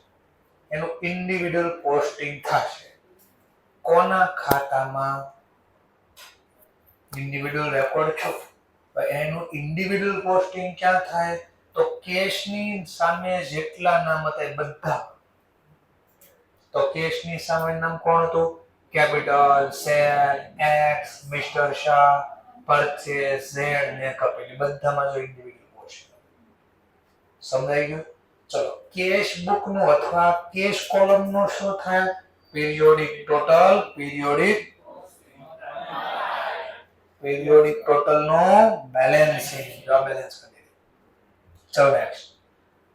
એનું ઇન્ડિવિડ્યુઅલ પોસ્ટિંગ થશે. કોના ખાતામાં? ઇન્ડિવિડ્યુઅલ રેકોર્ડ છો, એનું ઇન્ડિવિડ્યુઅલ પોસ્ટિંગ ક્યાં થાય? તો કેશની સામે જેટલા નામ હતા બધા. તો કેશની સામે નામ કોણ હતું? Capital, cell, x, mister Shah, purchase, Z ને કપિલ. બધામાં જો ઇન્ડિવિડ્યુઅલ પોસ્ટિંગ. સમજાઈ ગયું? ચલો, કેશ બુક નો અથવા કેશ કોલમ નો શું થાય? પિરિયોડિક ટોટલ, પિરિયોડિક ટોટલ નો બેલેન્સિંગ. જો બેલેન્સ કરી. ચલો, નેક્સ્ટ.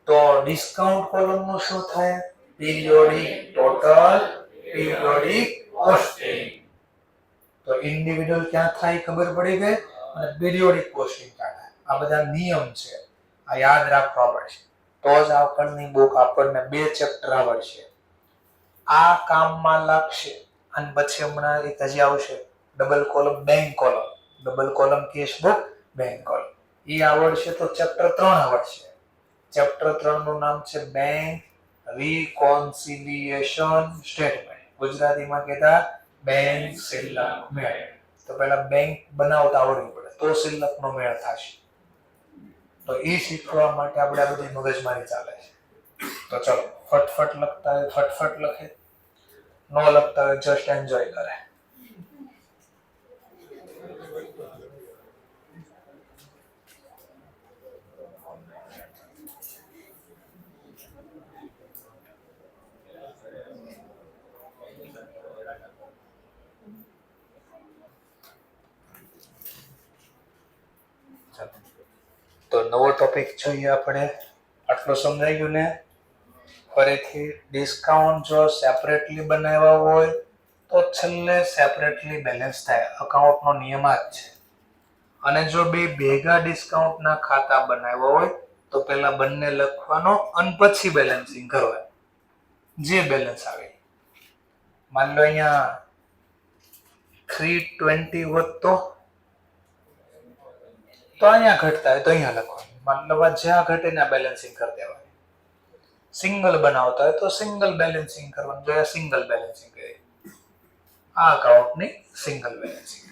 તો ડિસ્કાઉન્ટ કોલમ નું શું થાય? Periodic total, periodic posting. તો ઇન્ડિવિડ્યુઅલ ક્યાં થાય ખબર પડી ગઈ, અને પિરિયોડિક પોસ્ટિંગ ક્યાં થાય. આ બધા નિયમ છે, આ યાદ રાખવા પડશે. તો જ આપણની બુક આપણને બે ચેપ્ટર આવડશે. આ કામમાં લાગશે. અને પછી હમણાં એક હજી આવશે double column bank column, double column cash book, bank column. એ આવડશે તો ચેપ્ટર 3 આવડશે. ચેપ્ટર 3 નું નામ છે બેંક રિકોન્સિલિયેશન સ્ટેટમેન્ટ. ગુજરાતીમાં કહેતા બેંક શિલ્લક મેળ. તો પહેલા બેંક બનાવતા આવડવું પડે, તો શિલ્લકનો મેળ થશે. તો એ શીખવા માટે આપણે આ બધી મગજમારી ચાલે છે. તો ચલો, ફટફટ લખતા હોય ફટફટ લખે, ન લખતા હોય જસ્ટ એન્જોય કરે. નવો ટોપિક જોઈએ આપણે. આટલું સમજાઈ ગયું ને? ફરીથી ડિસ્કાઉન્ટ જો સેપરેટલી બનાવ્યા હોય તો છેલ્લે સેપરેટલી બેલેન્સ થાય. અકાઉન્ટનો નિયમ જ છે. અને જો બે ભેગા ડિસ્કાઉન્ટના ખાતા બનાવ્યા હોય તો પહેલા બંને લખવાનો અને પછી બેલેન્સિંગ કરવાનું. જે બેલેન્સ આવે. માની લો અહીંયા 320 હોત તો અહીંયા ઘટતા હોય તો અહીંયા લખવાનું. મતલબ જ્યાં ઘટે ત્યાં બેલેન્સિંગ કરી દેવાનું. સિંગલ બનાવતા હોય તો સિંગલ બેલેન્સિંગ કરવાનું. જો સિંગલ બેલેન્સિંગ કરીએ. આ અકાઉન્ટની સિંગલ બેલેન્સિંગ.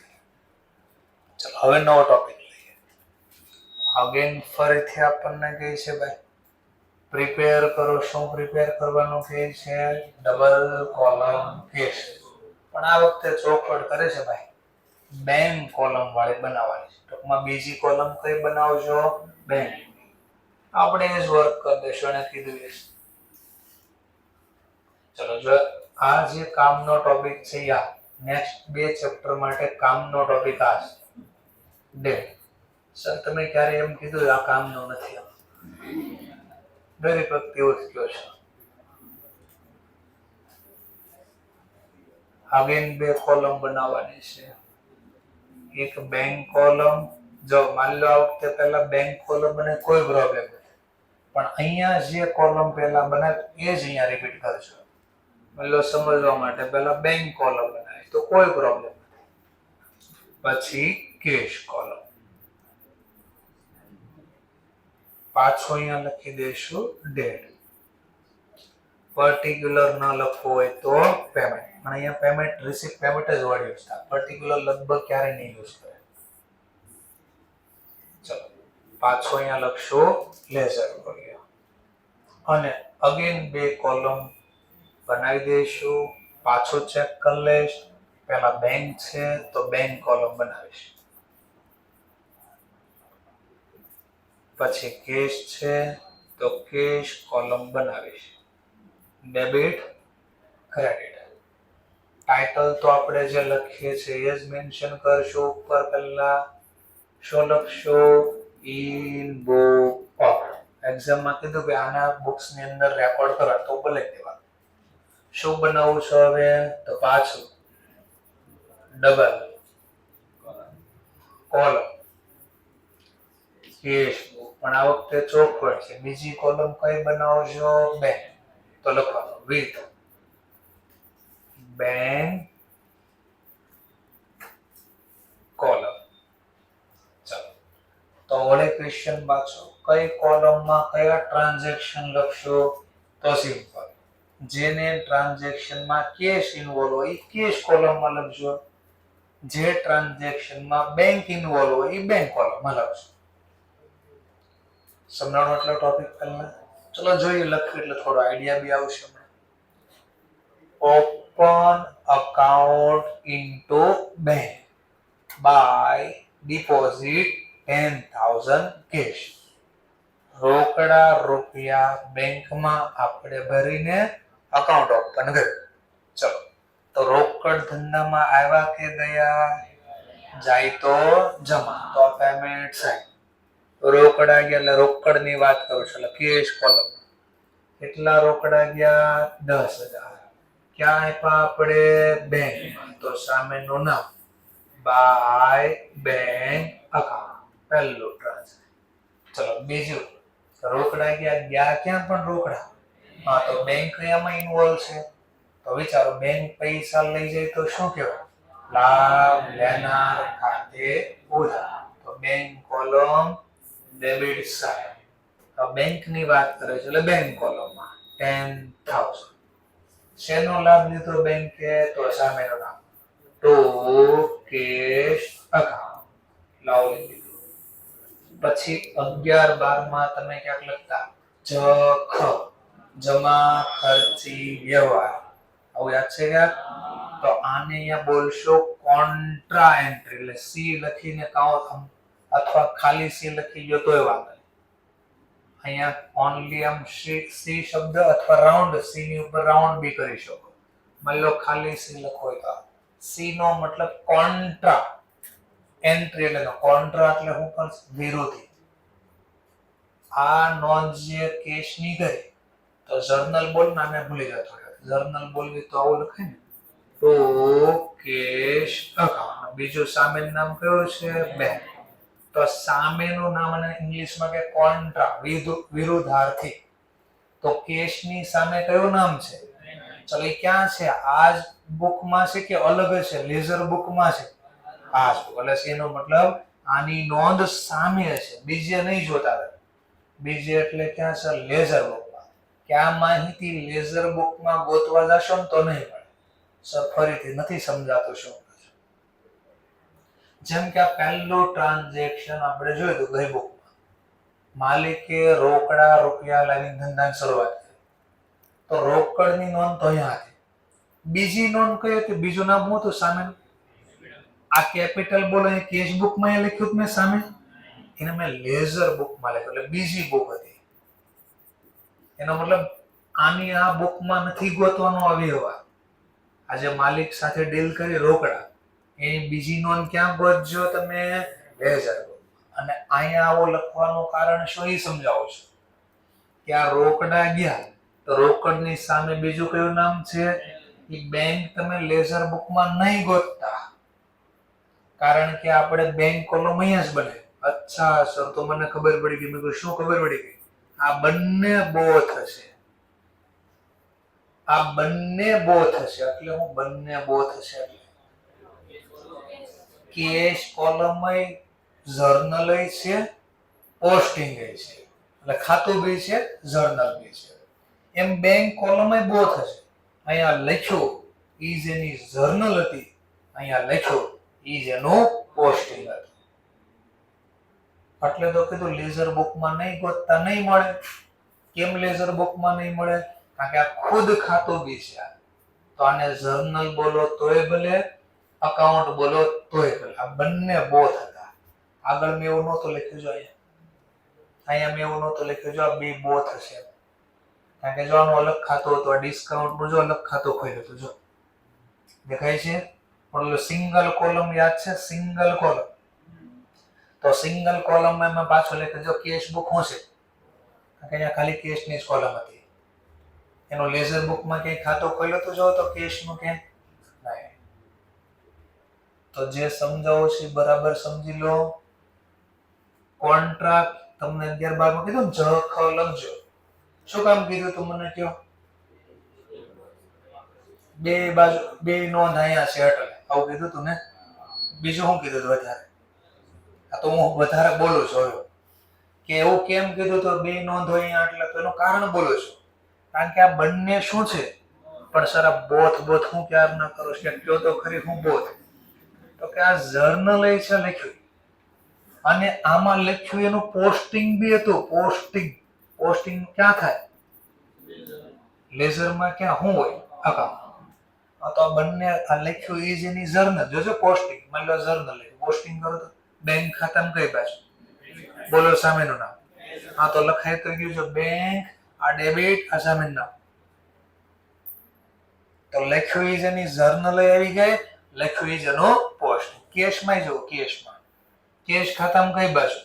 ચલો હવે નવો ટોપિક લઈએ. અગેન ફરીથી આપણને કહે છે ભાઈ પ્રિપેર કરો. શું પ્રિપેર કરવાનું કહે છે? Double column case. પણ આ વખતે ચોખવટ કરે છે ભાઈ બેંક કોલમ વાળી બનાવવાની છે. ટૂંકમાં બીજી કોલમ કઈ બનાવજો? બેંક. આપણે એ જ વર્ક કરી દઈશું અને કીધું એ. ચલો જો આ જે કામનો ટોપિક છે યા નેક્સ્ટ બે ચેપ્ટર માટે કામનો ટોપિક આ છે. ડેટ. સર તમે ક્યારે એમ કીધું આ કામનો નથી? દરેક વખતે એવું જ કહો છો. અગેન બે કોલમ બનાવવાની છે. એક બેંક કોલમ. જો માની લો આ વખતે પહેલા બેંક કોલમ બને કોઈ પ્રોબ્લેમ નથી. પણ અહીંયા જે કોલમ પહેલા બને એ જ અહીંયા રિપીટ કરજો. માની લો સમજવા માટે પહેલા બેંક કોલમ બનાવી તો કોઈ પ્રોબ્લેમ નથી. પછી કેશ કોલમ. પાછો અહીંયા લખી દઈશું ડેટ. પર્ટિક્યુલર ન લખવું હોય તો પેમેન્ટ. પણ અહીંયા પેમેન્ટ રિસીપ્ટ પેમેન્ટ જ વર્ડ યુઝ થાય. પર્ટિક્યુલર લગભગ ક્યારે નહીં યુઝ કરે. ચલો પાછો અહીંયા લખશો લેઝર કરીએ અને અગેન બે કોલમ બનાવી દઈશું. પાછો ચેક કરી લઈશ. પહેલા બેંક છે તો બેંક કોલમ બનાવીશ. પછી કેશ છે તો કેશ કોલમ બનાવીશ. Debit credit. ટાઇટલ તો આપણે જે લખીએ છીએ એ જ મેન્શન કરશું. ઉપર પહેલા શું લખશો? In book of. એક્ઝામમાં કીધું કે આના બુક્સ ની અંદર રેકોર્ડ કરવા તો લખી દેવાનું. શું બનાવવું છે હવે? તો પાછું ડબલ કોલમ કેશ બુક. પણ આ વખતે ચોખવટ છે. બીજી કોલમ કઈ બનાવજો? બેંક. તો લખવાનું વિથ બેંક કોલમ. ચાલો તો વળે ક્વેશ્ચન પાછો કઈ કોલમમાં કયા ટ્રાન્ઝેક્શન લખશો? તો સિમ્પલ જેને ટ્રાન્ઝેક્શનમાં કેશ ઇન્વોલ્વ હોય એ કેશ કોલમમાં લખજો. જે ટ્રાન્ઝેક્શનમાં બેંક ઇન્વોલ્વ હોય એ બેંક કોલમમાં લખજો. સમજાણો એટલો ટોપિક પહેલા. ચલો જોઈએ લખ્યું એટલે થોડો આઈડિયા બી આવશે. Open account into bank by deposit 10,000 cash. રોકડા રૂપિયા બેંકમાં આપણે ભરીને અકાઉન્ટ ઓપન કર્યું. ચલો તો રોકડ ધંધામાં આવ્યા કે ગયા? જાય તો જમા. તો પેમેન્ટ સાઈન. રોકડા ગયા એટલે રોકડની વાત કરું છું એટલે કેશ કોલમ. કેટલા રોકડા ગયા? 10,000. ક્યાં આપ્યા આપણે? બેંકમાં. તો સામેનું નામ બાય બેંક અકાઉન્ટ. પહેલું ટ્રાન્ઝેક્શન. ચલો બીજું રોકડા ગયા ક્યાં પણ રોકડા? હા તો બેંક આમાં ઇન્વોલ્વ છે. તો વિચારો બેંક પૈસા લઈ જાય તો શું કહેવાય? લાભ લેનાર ખાતે ઉધાર. તો બેંક કોલમ ડેબિટ સાઈડ. તો બેંક ની વાત કરે છે એટલે બેંક કોલમમાં 10,000. શેનો લાભ લીધો બેંકે? તો સામેનું નામ ટુ કેશ અકાઉન્ટ. લાવ લીધું. પછી 11-12 માં તમે ક્યાંક લખતા જખ જમા ખર્ચી વ્યવહાર. આવું યાદ છે ક્યાંક? તો આને અહીંયા બોલશો કોન્ટ્રા એન્ટ્રી. એટલે સી લખીને કાઉન્ટ અથવા ખાલી સી લખી ગયો તોય વાંધો નહીં. અહીંયા ઓનલી આમ સી શબ્દ અથવા રાઉન્ડ સી ની ઉપર રાઉન્ડ બી કરી શકો. માની લો ખાલી સી લખો તો સી નો મતલબ કોન્ટ્રા એન્ટ્રી એટલે કોન્ટ્રા એટલે શું કરશે? વિરોધી. આ નોંધ જે કેશની કરી તો જર્નલ બોલ નામે ભૂલી જતો. જર્નલ બોલવી તો આવું લખાય ને, ટુ કેશ અકાઉન્ટ. બીજું સામેનું નામ કયું છે? બેંક. તો સામેનું નામ અને ઇંગ્લિશમાં કે કોન્ટ્રા, વિરુદ્ધાર્થી. તો કેશની સામે કયું નામ છે? ચલો એ ક્યાં છે? આ જ બુકમાં છે કે અલગ છે? લેઝર બુકમાં છે. આ જ બુક. એટલે એનો મતલબ આની નોંધ સામે છે, બીજે નહીં જોતા. બીજે એટલે ક્યાં છે? લેઝર બુકમાં. કે આ માહિતી લેઝર બુકમાં ગોતવા જશો ને તો નહીં મળે. સર ફરીથી નથી સમજાતું શું? જેમ કે આ પહેલું ટ્રાન્ઝેક્શન આપણે જોયું હતું ગઈ બુકમાં. માલિકે રોકડા રૂપિયા લાવીને ધંધાની શરૂઆત કરી. તો રોકડની નોંધ તો અહીંયા હતી. બીજી નોંધ કઈ હતી? બીજું નામ શું હતું સામેનું? આ કેપિટલ બોલો એ કેશ બુકમાં લખ્યું હતું મેં સામે, એને મેં લેઝર બુકમાં લખ્યું. એટલે બીજી બુક હતી. એનો મતલબ આની આ બુકમાં નથી ગોતવાનો આ વ્યવહાર. આજે માલિક સાથે ડીલ કરી રોકડા, એની બીજી નોંધ ક્યાં ગોતજો તમે? Ledger book. અને અહીંયા આવો લખવાનું કારણ શું એ સમજાવું છું કે આ રોકડા ગયા તો રોકડની સામે બીજું કયું નામ છે? એ બેંક તમે લેઝર બુકમાં નહીં ગોતતા, કારણ કે આપણે બેંક કોલમ અહીંયા જ બને. અચ્છા સર, તો મને ખબર પડી ગઈ. મેં કહ્યું શું ખબર પડી ગઈ? આ બંને બોથ હશે. આ બંને બોથ હશે. એટલે હું બંને બોથ હશે એટલે કેશ કોલમ જર્નલ છે, પોસ્ટિંગ છે. એટલે ખાતું બી છે, જર્નલ બી છે. એમ બેંક કોલમ બોથ હશે. અહીંયા લખ્યું ઈ જેની જર્નલ હતી, અહીંયા લખ્યું ઈ જેનું પોસ્ટિંગ હતું. એટલે તો કીધું લેઝર બુકમાં નહીં ગોતતા, નહીં મળે. કેમ લેઝર બુકમાં નહીં મળે? કારણ કે આ ખુદ ખાતું બી છે. તો આને જર્નલ બોલો તોય ભલે, અકાઉન્ટ બોલો તોય ભલે. આ બંને બોથ હતા. આગળ મેં એવું નહોતું લખ્યું. જો અહીંયા મેં એવું નહોતું લખ્યું. જો આ બે બોથ હશે. કારણ કે જો આનું અલગ ખાતું હતું, આ ડિસ્કાઉન્ટનું જો અલગ ખાતું ખોલ્યું હતું. જો દેખાય છે? પણ સિંગલ કોલમ યાદ છે? Single column. તો સિંગલ કોલમમાં મેં પાછો લખ્યું. જો કેશ બુક શું છે? કારણ કે અહીંયા ખાલી કેશની જ કોલમ હતી. એનો લેઝર બુકમાં ક્યાંય ખાતું ખોલ્યું તો જો તો કેશનું ક્યાંય નહીં. તો જે સમજાવો છે બરાબર સમજી લો. કોન્ટ્રાક્ટ તમને 11 બારમાં કીધું જ ખ લખજો. શું કામ કીધું તું મને કહો? બે બાજુ બે નોંધ અહીંયા છે એટલે આવું કીધું તું ને. બીજું શું કીધું તું વધારે? આ તો હું વધારે બોલું છું હવે કે એવું કેમ કીધું તો બે નોંધ હોય અહીંયા એટલે તો એનું કારણ બોલું છું. કારણ કે આ બંને શું છે? પણ સર આ બોથ હું ક્યાર ના કરું છું? કયો તો ખરી હું બોથ. તો કે આ જર્નલ છે લખ્યું, અને આમાં લખ્યું એનું પોસ્ટિંગ બી હતું. પોસ્ટિંગ ક્યાં થાય? લેઝરમાં ક્યાં શું હોય? અકાઉન્ટ. તો આ બંને આ લખ્યું એ જ એની જર્નલ. જોજો પોસ્ટિંગ, માની લો જર્નલ પોસ્ટિંગ કરો તો બેંક ખાતામાં કઈ બાજુ બોલો સામેનું નામ? હા તો લખાય તો ગયું છે બેંક, આ ડેબિટ, આ સામેનું નામ. તો લખ્યું એ જ એની જર્નલ આવી ગઈ, લખ્યું એ જ એનો પોસ્ટ. કેશમાં જો કેશમાં કેશ ખાતામાં કઈ બાજુ?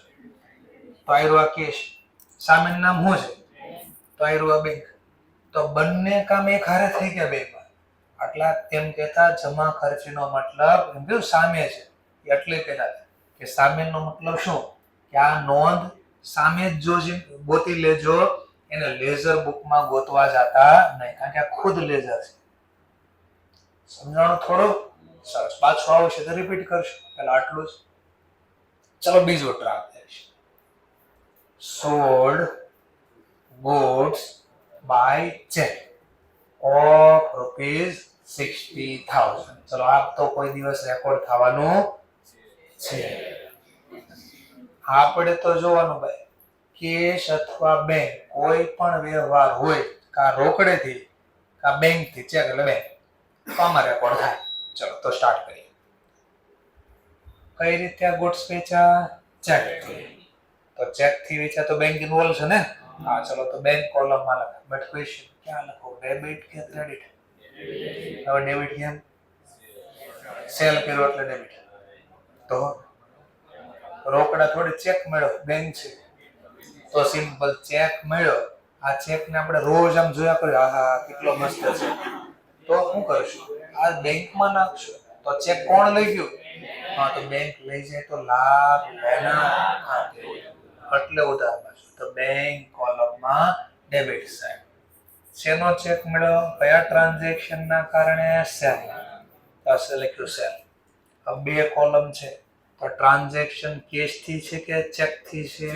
તો આયરો આ કેશ, સામેનું નામ શું છે? તો આયરો આ બેંક. તો બંને કામ એક હારે થઈ ગયા બેંકમાં. આટલા તેમ કહેતા જમા ખર્ચનો મતલબ એમ કીધું સામે છે. એટલે કહેતા કે સામેનો મતલબ શું? કે આ નોંધ સામે જ જોજે, ગોતી લેજો. એને લેઝર બુકમાં ગોતવા જતા નહીં, કારણ કે આ ખુદ લેઝર છે. સમજાણું થોડું? સરસ. પાછું આવશે તો રિપીટ કરશું. પેલા આટલું જ. ચલો બીજો transaction. Sold goods by check of ₹60,000. ચલો આ તો કોઈ દિવસ રેકોર્ડ થવાનું છે. આપણે તો જોવાનું ભાઈ, કેશ અથવા બેંક કોઈ પણ વ્યવહાર હોય, કા રોકડેથી કા બેંકથી, ચેક એટલે બેંક, તો આમાં રેકોર્ડ થાય. ચલો તો સ્ટાર્ટ કરીએ. કઈ રીતે આ ગુડ્સ વેચા? ચેક થી. તો ચેક થી વેચા તો બેંક ઇન્વોલ્વ છે ને? હા ચલો તો બેંક કોલમમાં લખો. બટ ક્વેશ્ચન ક્યાં લખો? ડેબિટ કે ક્રેડિટ? હવે ડેબિટ કેમ? સેલ કર્યો એટલે ડેબિટ. તો રોકડા થોડી ચેક મેળવ, બેંક છે. તો સિમ્પલ ચેક મળ્યો. આ ચેક ને આપણે રોજ આમ જોયા કર્યો, આહા કેટલો મસ્ત છે, તો શું કરશું? આ બેંકમાં નાખશું તો ચેક કોણ લઈ ગયું? હા, તો બેંક લઈ જાય તો લાભ લેનાર ખાતે, એટલે ઉદાહરણ તો બેંક કોલમમાં ડેબિટ સાઈડ. શેનો ચેક મળ્યો? કયા ટ્રાન્ઝેક્શન ના કારણે? સેલ. પાસે લખ્યું સેલ. હવે બે કોલમ છે તો ટ્રાન્ઝેક્શન કેશ થી છે કે ચેક થી છે?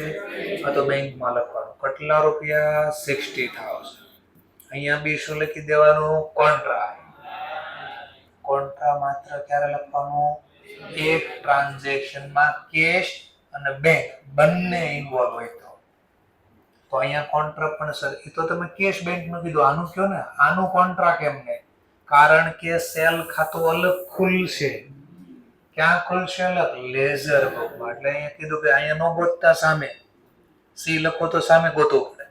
તો બેંકમાં લખવાનું. કેટલા રૂપિયા? 60,000. અહીંયા બી શું લખી દેવાનું? કોન્ટ્રા. કોન્ટ્રા માત્ર ક્યારે લખવાનું? એક ટ્રાન્ઝેક્શનમાં કેશ અને બેંક બંને ઇન્વોલ્વ હોય તો અહીંયા કોન્ટ્રા પણ સર, એ તો તમે કેશ બેંક નું કીધું, આનું કયો ને, આનું કોન્ટ્રા કેમ નહીં? કારણ કે સેલ ખાતું અલગ ખુલશે. ક્યાં ખુલશે? અલગ લેઝર બુકમાં. એટલે અહીંયા કીધું કે અહીંયા નો ગોતતા, સામે સી લખો તો સામે ગોતવું પડે.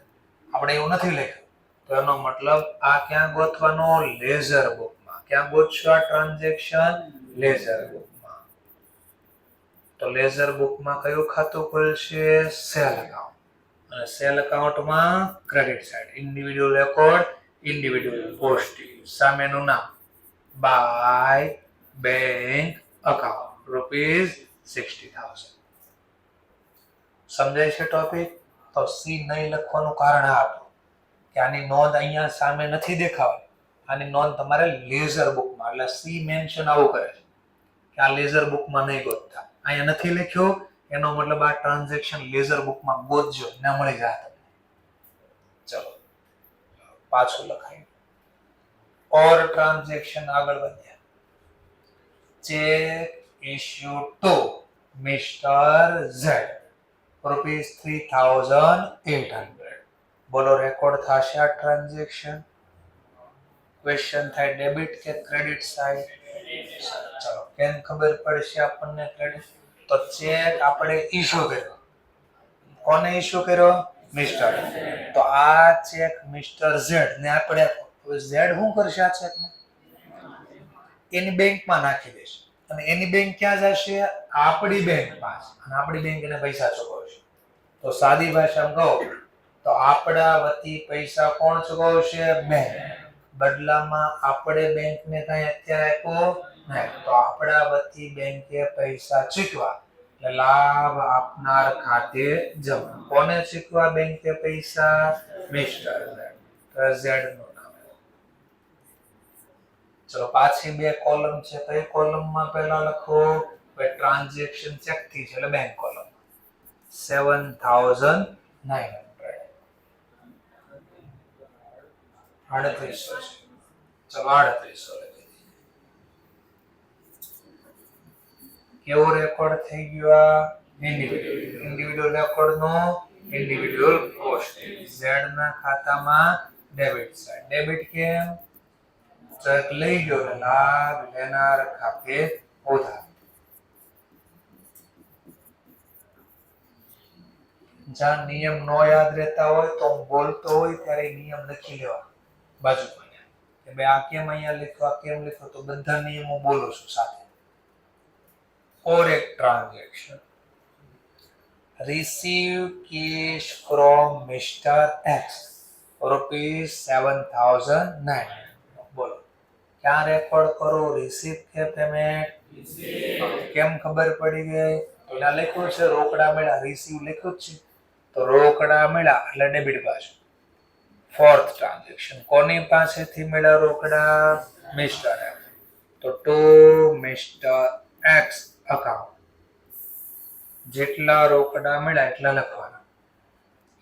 આપણે એવું નથી લખ્યું, તો એનો મતલબ આ ક્યાં ગોતવાનો? લેઝર બુકમાં. ક્યાં ગોતશો આ ટ્રાન્ઝેક્શન? લેઝર બુકમાં. તો લેઝર બુકમાં કયું ખાતું ખુલશે? Cell account. અને સેલ એકાઉન્ટમાં credit side, individual record, individual posting, સામેનું નામ બાય બેંક અકાઉન્ટ ₹60,000. સમજાય છે ટોપિક? તો સી નહીં લખવાનું કારણ આ હતું કે આની નોંધ અહીંયા સામે નથી દેખાવાની. આની નોંધ તમારે લેઝર બુકમાં, એટલે સી મેન્શન આવું કરે છે કે આ લેઝર બુકમાં નહીં ગોતતા. અહીંયા નથી લખ્યું, એનો મતલબ આ ટ્રાન્ઝેક્શન લેઝર બુકમાં ગોતજો, ના મળી જાય તમને. ચલો પાછું લખાય. ઓર ટ્રાન્ઝેક્શન આગળ વધ્યા. Cheque issue to mister Z ₹3,800. બોલો રેકોર્ડ થશે આ ટ્રાન્ઝેક્શન? ક્વેશ્ચન થાય ડેબિટ કે ક્રેડિટ સાઇડ? ચલો કેમ ખબર પડશે આપણને ક્રેડિટ? તો ચેક આપણે ઇશ્યુ કર્યો. કોને ઇશ્યુ કર્યો? મિસ્ટર. તો આ ચેક મિસ્ટર ઝેડ ને આપણે, ઝેડ શું કરશે? આ ચેક ને એની બેંકમાં નાખી દેશે. અને એની બેંક ક્યાં જશે? આપણી બેંકમાં. અને આપણી બેંક એને પૈસા ચૂકવશે. તો સાદી ભાષામાં કહો તો આપણા વતી પૈસા કોણ ચૂકવશે? બેંક. બદલામાં આપણે બેંકને કઈ અત્યારે આપ્યો નહીં, તો આપણા વતી બેંકે પૈસા ચૂકવા, એટલે લાભ આપનાર ખાતે જમા. કોને ચૂકવા બેંકે પૈસા? મિસ્ટર ઝેડ નું નામ. ચલો પાછી બે કોલમ છે. કઈ કોલમમાં પહેલા લખો? ટ્રાન્ઝેક્શન ચેક થી છે એટલે બેંક કોલમ 7,900. 3800 છે. ચલો 3800 લખી દઈએ. કેવો રેકોર્ડ થઈ ગયો? ઇન્ડિવિડ્યુઅલ. ઇન્ડિવિડ્યુઅલ રેકોર્ડ નો ઇન્ડિવિડ્યુઅલ પોસ્ટ. ઝેડ ના ખાતામાં ડેબિટ સાઇડ. ડેબિટ કેમ? ચેક લઈ ગયો ને લાભ લેનાર ખાતે ઉધાર. જ્યાં નિયમ નો યાદ રહેતા હોય તો હું બોલતો હોય ત્યારે નિયમ લખી લેવા બાજુમાં કે ભાઈ આ કેમ અહીંયા લખ્યો, આ કેમ લખ્યો, તો બધા નિયમો બોલું છું સાથે. ઓર એક transaction. Receive cash from mister X ₹7,900. બોલો ક્યાં રેકોર્ડ કરો? રિસીવ કે પેમેન્ટ? કેમ ખબર પડી ગઈ? પેલા લખ્યું છે રોકડા મળ્યા, રિસીવ લખ્યું જ છે તો રોકડા મળ્યા એટલે ડેબિટ બાજુ. Fourth transaction. કોની પાસેથી મળ્યા રોકડા? Mister x. તો ટુ મિસ્ટર એક્સ અકાઉન્ટ. જેટલા રોકડા મળ્યા એટલા લખવાના.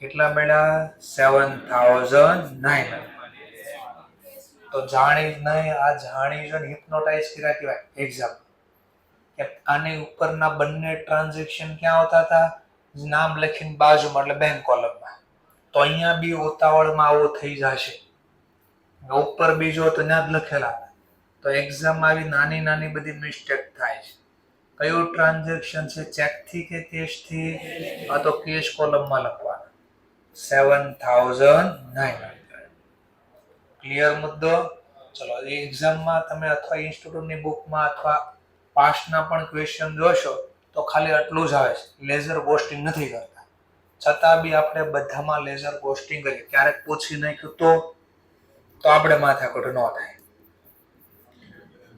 કેટલા મળ્યા? 7,900. તો જાણી નહીં, આ જાણી જો હિપ્નોટાઇઝ કર્યા કહેવાય એક્ઝામ કે આની ઉપરના બંને ટ્રાન્ઝેક્શન ક્યાં આવતા હતા? નામ લખીને બાજુમાં, એટલે બેંક કોલમમાં. તો અહીંયા બી ઉતાવળમાં આવું થઈ જશે. ઉપર બીજો તો ત્યાં જ લખેલા. તો એક્ઝામ આવી નાની નાની બધી મિસ્ટેક થાય છે. કયું ટ્રાન્ઝેક્શન છે? ચેક થી કે કેશ થી? આ તો કેશ કોલમમાં લખવાનું. 7,900. ક્લિયર મુદ્દો? ચલો એક્ઝામમાં તમે અથવા ઇન્સ્ટિટ્યૂટની બુકમાં અથવા પાસ્ટના પણ ક્વેશ્ચન જોશો તો ખાલી આટલું જ આવે છે. લેઝર પોસ્ટિંગ નથી કરતા. છતાં બી આપણે બધામાં લેઝર પોસ્ટિંગ કરીએ. ક્યારેક પૂછી નાખ્યું તો આપણે માથાકૂટ ન થાય.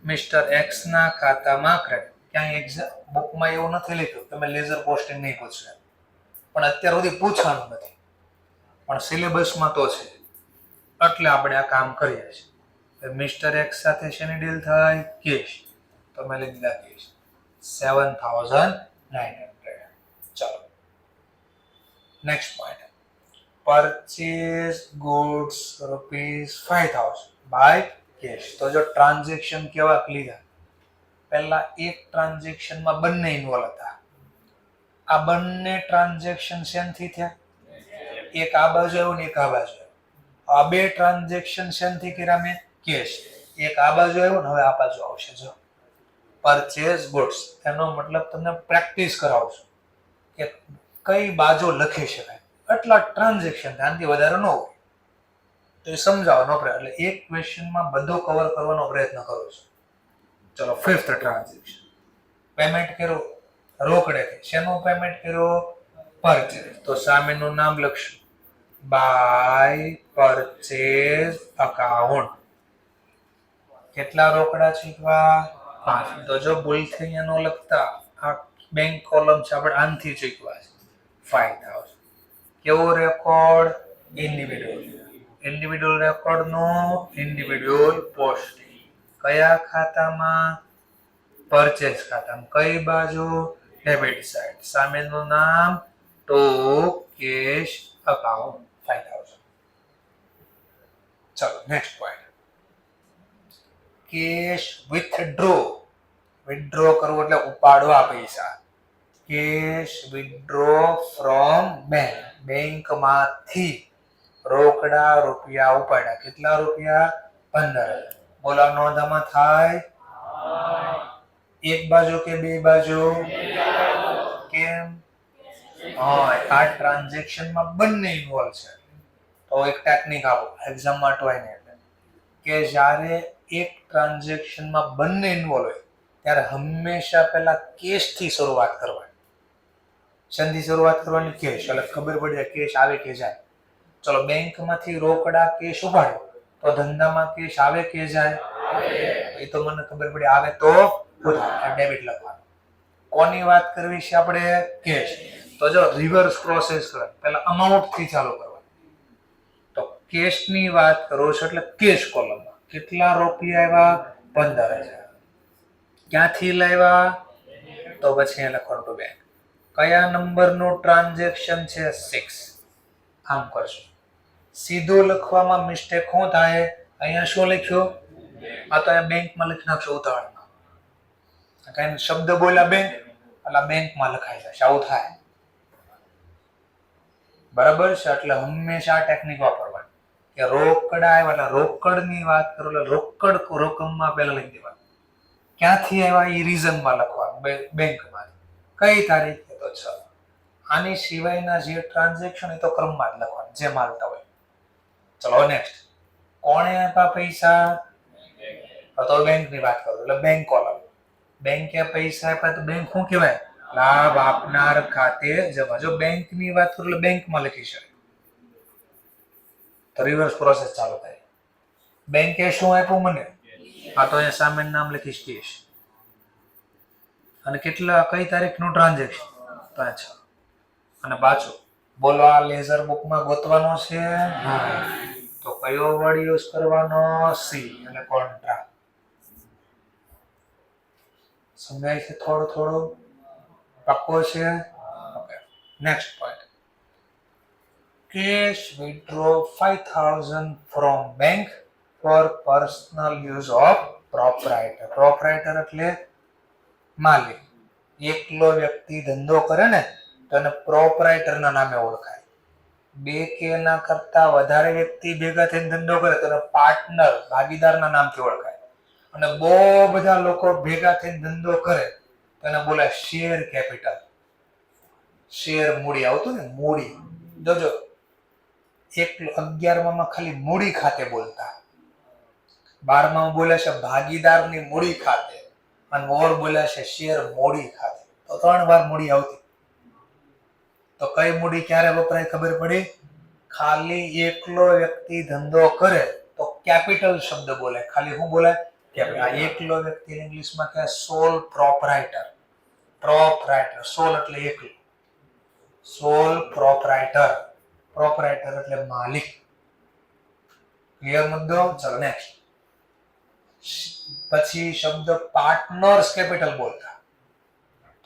મિસ્ટર એક્સ ના ખાતામાં ક્રેડિટ. ક્યાંય એક્ઝામ બુકમાં એવું નથી લખ્યું તમે લેઝર પોસ્ટિંગ નહીં પૂછે, પણ અત્યાર સુધી પૂછવાનું નથી, પણ સિલેબસમાં તો છે, એટલે આપણે આ કામ કરીએ છીએ. મિસ્ટર એક્સ સાથે શેની ડીલ થાય? કેશ. તો મેં લખી દીધા કેશ 7,900. ચલો next point. Purchase goods ₹5,000 by cash. તો જો ટ્રાન્ઝેક્શન કેવા લીધા, પહેલા એક ટ્રાન્ઝેક્શનમાં બંને ઇન્વોલ્વ હતા. આ બંને ટ્રાન્ઝેક્શન શેનથી થયા? એક આ બાજુ આવ્યું ને એક આ બાજુ આવ્યું. આ બે ટ્રાન્ઝેક્શન શેનથી કર્યા મેં? કેશ. એક આ બાજુ આવ્યું ને હવે આ બાજુ આવશે. જો પરચેઝ ગુડ્સ, એનો મતલબ તમને પ્રેક્ટિસ કરાવશું કે કઈ બાજુ લખી શકાય. એટલા ટ્રાન્ઝેક્શન, આનાથી વધારે ન હોય તો એ સમજાવવાનો પ્રયત્ન. એટલે એક ક્વેશ્ચનમાં બધો કવર કરવાનો પ્રયત્ન કરું છું. ચલો ફિફ્થ ટ્રાન્ઝેક્શન. પેમેન્ટ કર્યું રોકડેથી. શેનું પેમેન્ટ કર્યું? પરચેઝ. તો સામેનું નામ લખશું બાય પરચેઝ અકાઉન્ટ. કેટલા રોકડા ચૂકવા? 5. તો જો ભૂલ થઈ એનો લખતા, આ બેંક કોલમ છે, આપણે આનથી ચૂકવા છે 5,000. કેવો રેકોર્ડ? ઇન્ડિવિડ્યુઅલ રેકોર્ડ નો ઇન્ડિવિડ્યુઅલ પોસ્ટિંગ. કયા ખાતામાં? પરચેઝ ખાતામાં. કઈ બાજુ? Debit side. સામેનું નામ ટુ કેશ અકાઉન્ટ 5,000. ચલો next point. Cash withdraw. Withdraw કરવું એટલે ઉપાડવા પૈસા. Cash withdraw from bank. બેંકમાંથી રોકડા રૂપિયા ઉપાડ્યા. કેટલા રૂપિયા? 15,000. બોલા નોંધામાં થાય? એક બાજુ કે બે બાજુ? કેમ? આ ટ્રાન્ઝેક્શનમાં બંને ઇન્વોલ્વ છે. તો એક ટેકનિક આપો એક્ઝામમાં અટવાય નહીં. કે જ્યારે એક ટ્રાન્ઝેક્શનમાં બંને ઇન્વોલ્વ હોય ત્યારે હંમેશા પહેલા કેશ થી શરૂઆત કરવાની. શેનથી શરૂઆત કરવાની? કેશ. એટલે ખબર પડી જાય કેશ આવે કે જાય. ચલો બેંકમાંથી રોકડા કેશ ઉપાડ્યો તો ધંધામાં કેશ આવે કે જાય? એ તો મને ખબર પડી આવે તો ડેબિટ લખવાનું. કોની વાત કરવી છે આપણે? કેશ. તો જો રિવર્સ પ્રોસેસ કરે, પહેલા અમાઉન્ટ થી ચાલુ કરવાનું. તો કેશ ની વાત કરો છો એટલે કેશ કોલમમાં કેટલા રૂપિયા આવ્યા? 15,000. ક્યાંથી લાવ્યા? તો પછી એ લખવાનું ટુ બેંક. કયા નંબરનું ટ્રાન્ઝેક્શન છે? 6. આમ કરશું. સીધું લખવામાં મિસ્ટેક શું થાય? અહીંયા શું લખ્યું? આ તો અહીંયા બેંકમાં લખી નાખશો ઉતાવળમાં. કઈ શબ્દ બોલ્યા બેંક એટલે બેંકમાં લખાઈ જશે. આવું થાય. બરાબર છે. એટલે હંમેશા આ ટેકનિક વાપરવાની કે રોકડા આવ્યા એટલે રોકડની વાત કરો એટલે રોકડ રકમમાં પહેલા લખી દેવાનું. ક્યાંથી આવ્યા એ રીઝનમાં લખવાનું. બેંકમાં. કઈ તારીખે? તો 6. આની સિવાયના જે ટ્રાન્ઝેક્શન એ તો ક્રમમાં જ લખવાનું જે માલતા હોય. ચલો નેક્સ્ટ. કોણે આપ્યા પૈસા? તો બેંકની વાત કરો એટલે બેંક કોલમ. બેંકે પૈસા આપ્યા તો બેંક શું કહેવાય? લાભ આપનાર ખાતે જમા. જો બેંકની વાત કરો એટલે બેંકમાં લખી શકાય. તો રિવર્સ પ્રોસેસ ચાલુ થાય. બેંકે શું આપ્યું મને? આ તો અહીંયા સામે નામ લખીશ કેશ. અને કેટલા કઈ તારીખનું ટ્રાન્ઝેક્શન? 5. અને પાછું બોલો આ લેઝર બુકમાં ગોતવાનો છે. તો કયો વર્ડ યુઝ કરવાનો? સી અને કોન્ટ્રા. સમજાય છે? થોડું પાક્કો છે? Okay next point. Cash withdraw 5,000 from bank for personal use of proprietor. Proprietor એટલે માલિક. એકલો વ્યક્તિ ધંધો કરે ને તો એને પ્રોપરાઇટરના નામે ઓળખાય. બે કે એના કરતા વધારે વ્યક્તિ ભેગા થઈને ધંધો કરે તો એને પાર્ટનર, ભાગીદારના નામથી ઓળખાય. અને બહુ બધા લોકો ભેગા થઈને ધંધો કરે તો એને બોલાય શેર કેપિટલ. શેર મૂડી આવતું ને મૂડી. જોજો 11માં ખાલી મૂડી ખાતે બોલતા, 12માં બોલે છે ભાગીદારની મૂડી ખાતે, અને ઓર બોલે છે શેર મૂડી ખાતે. તો 3 વાર મૂડી આવતી. તો કઈ મૂડી ક્યારે વપરાય ખબર પડી? ખાલી એકલો વ્યક્તિ ધંધો કરે તો કેપિટલ શબ્દ બોલે. ખાલી શું બોલે? આ એકલો વ્યક્તિ ઇંગ્લિશમાં કહે સોલ પ્રોપરાઇટર. પ્રોપરાઇટર, સોલ એટલે એકલો, સોલ પ્રોપરાઇટર. પ્રોપરાઇટર એટલે માલિક. ક્લિયર મુદ્દો? ચલો નેક્સ્ટ. પછી શબ્દ પાર્ટનર્સ કેપિટલ બોલતા.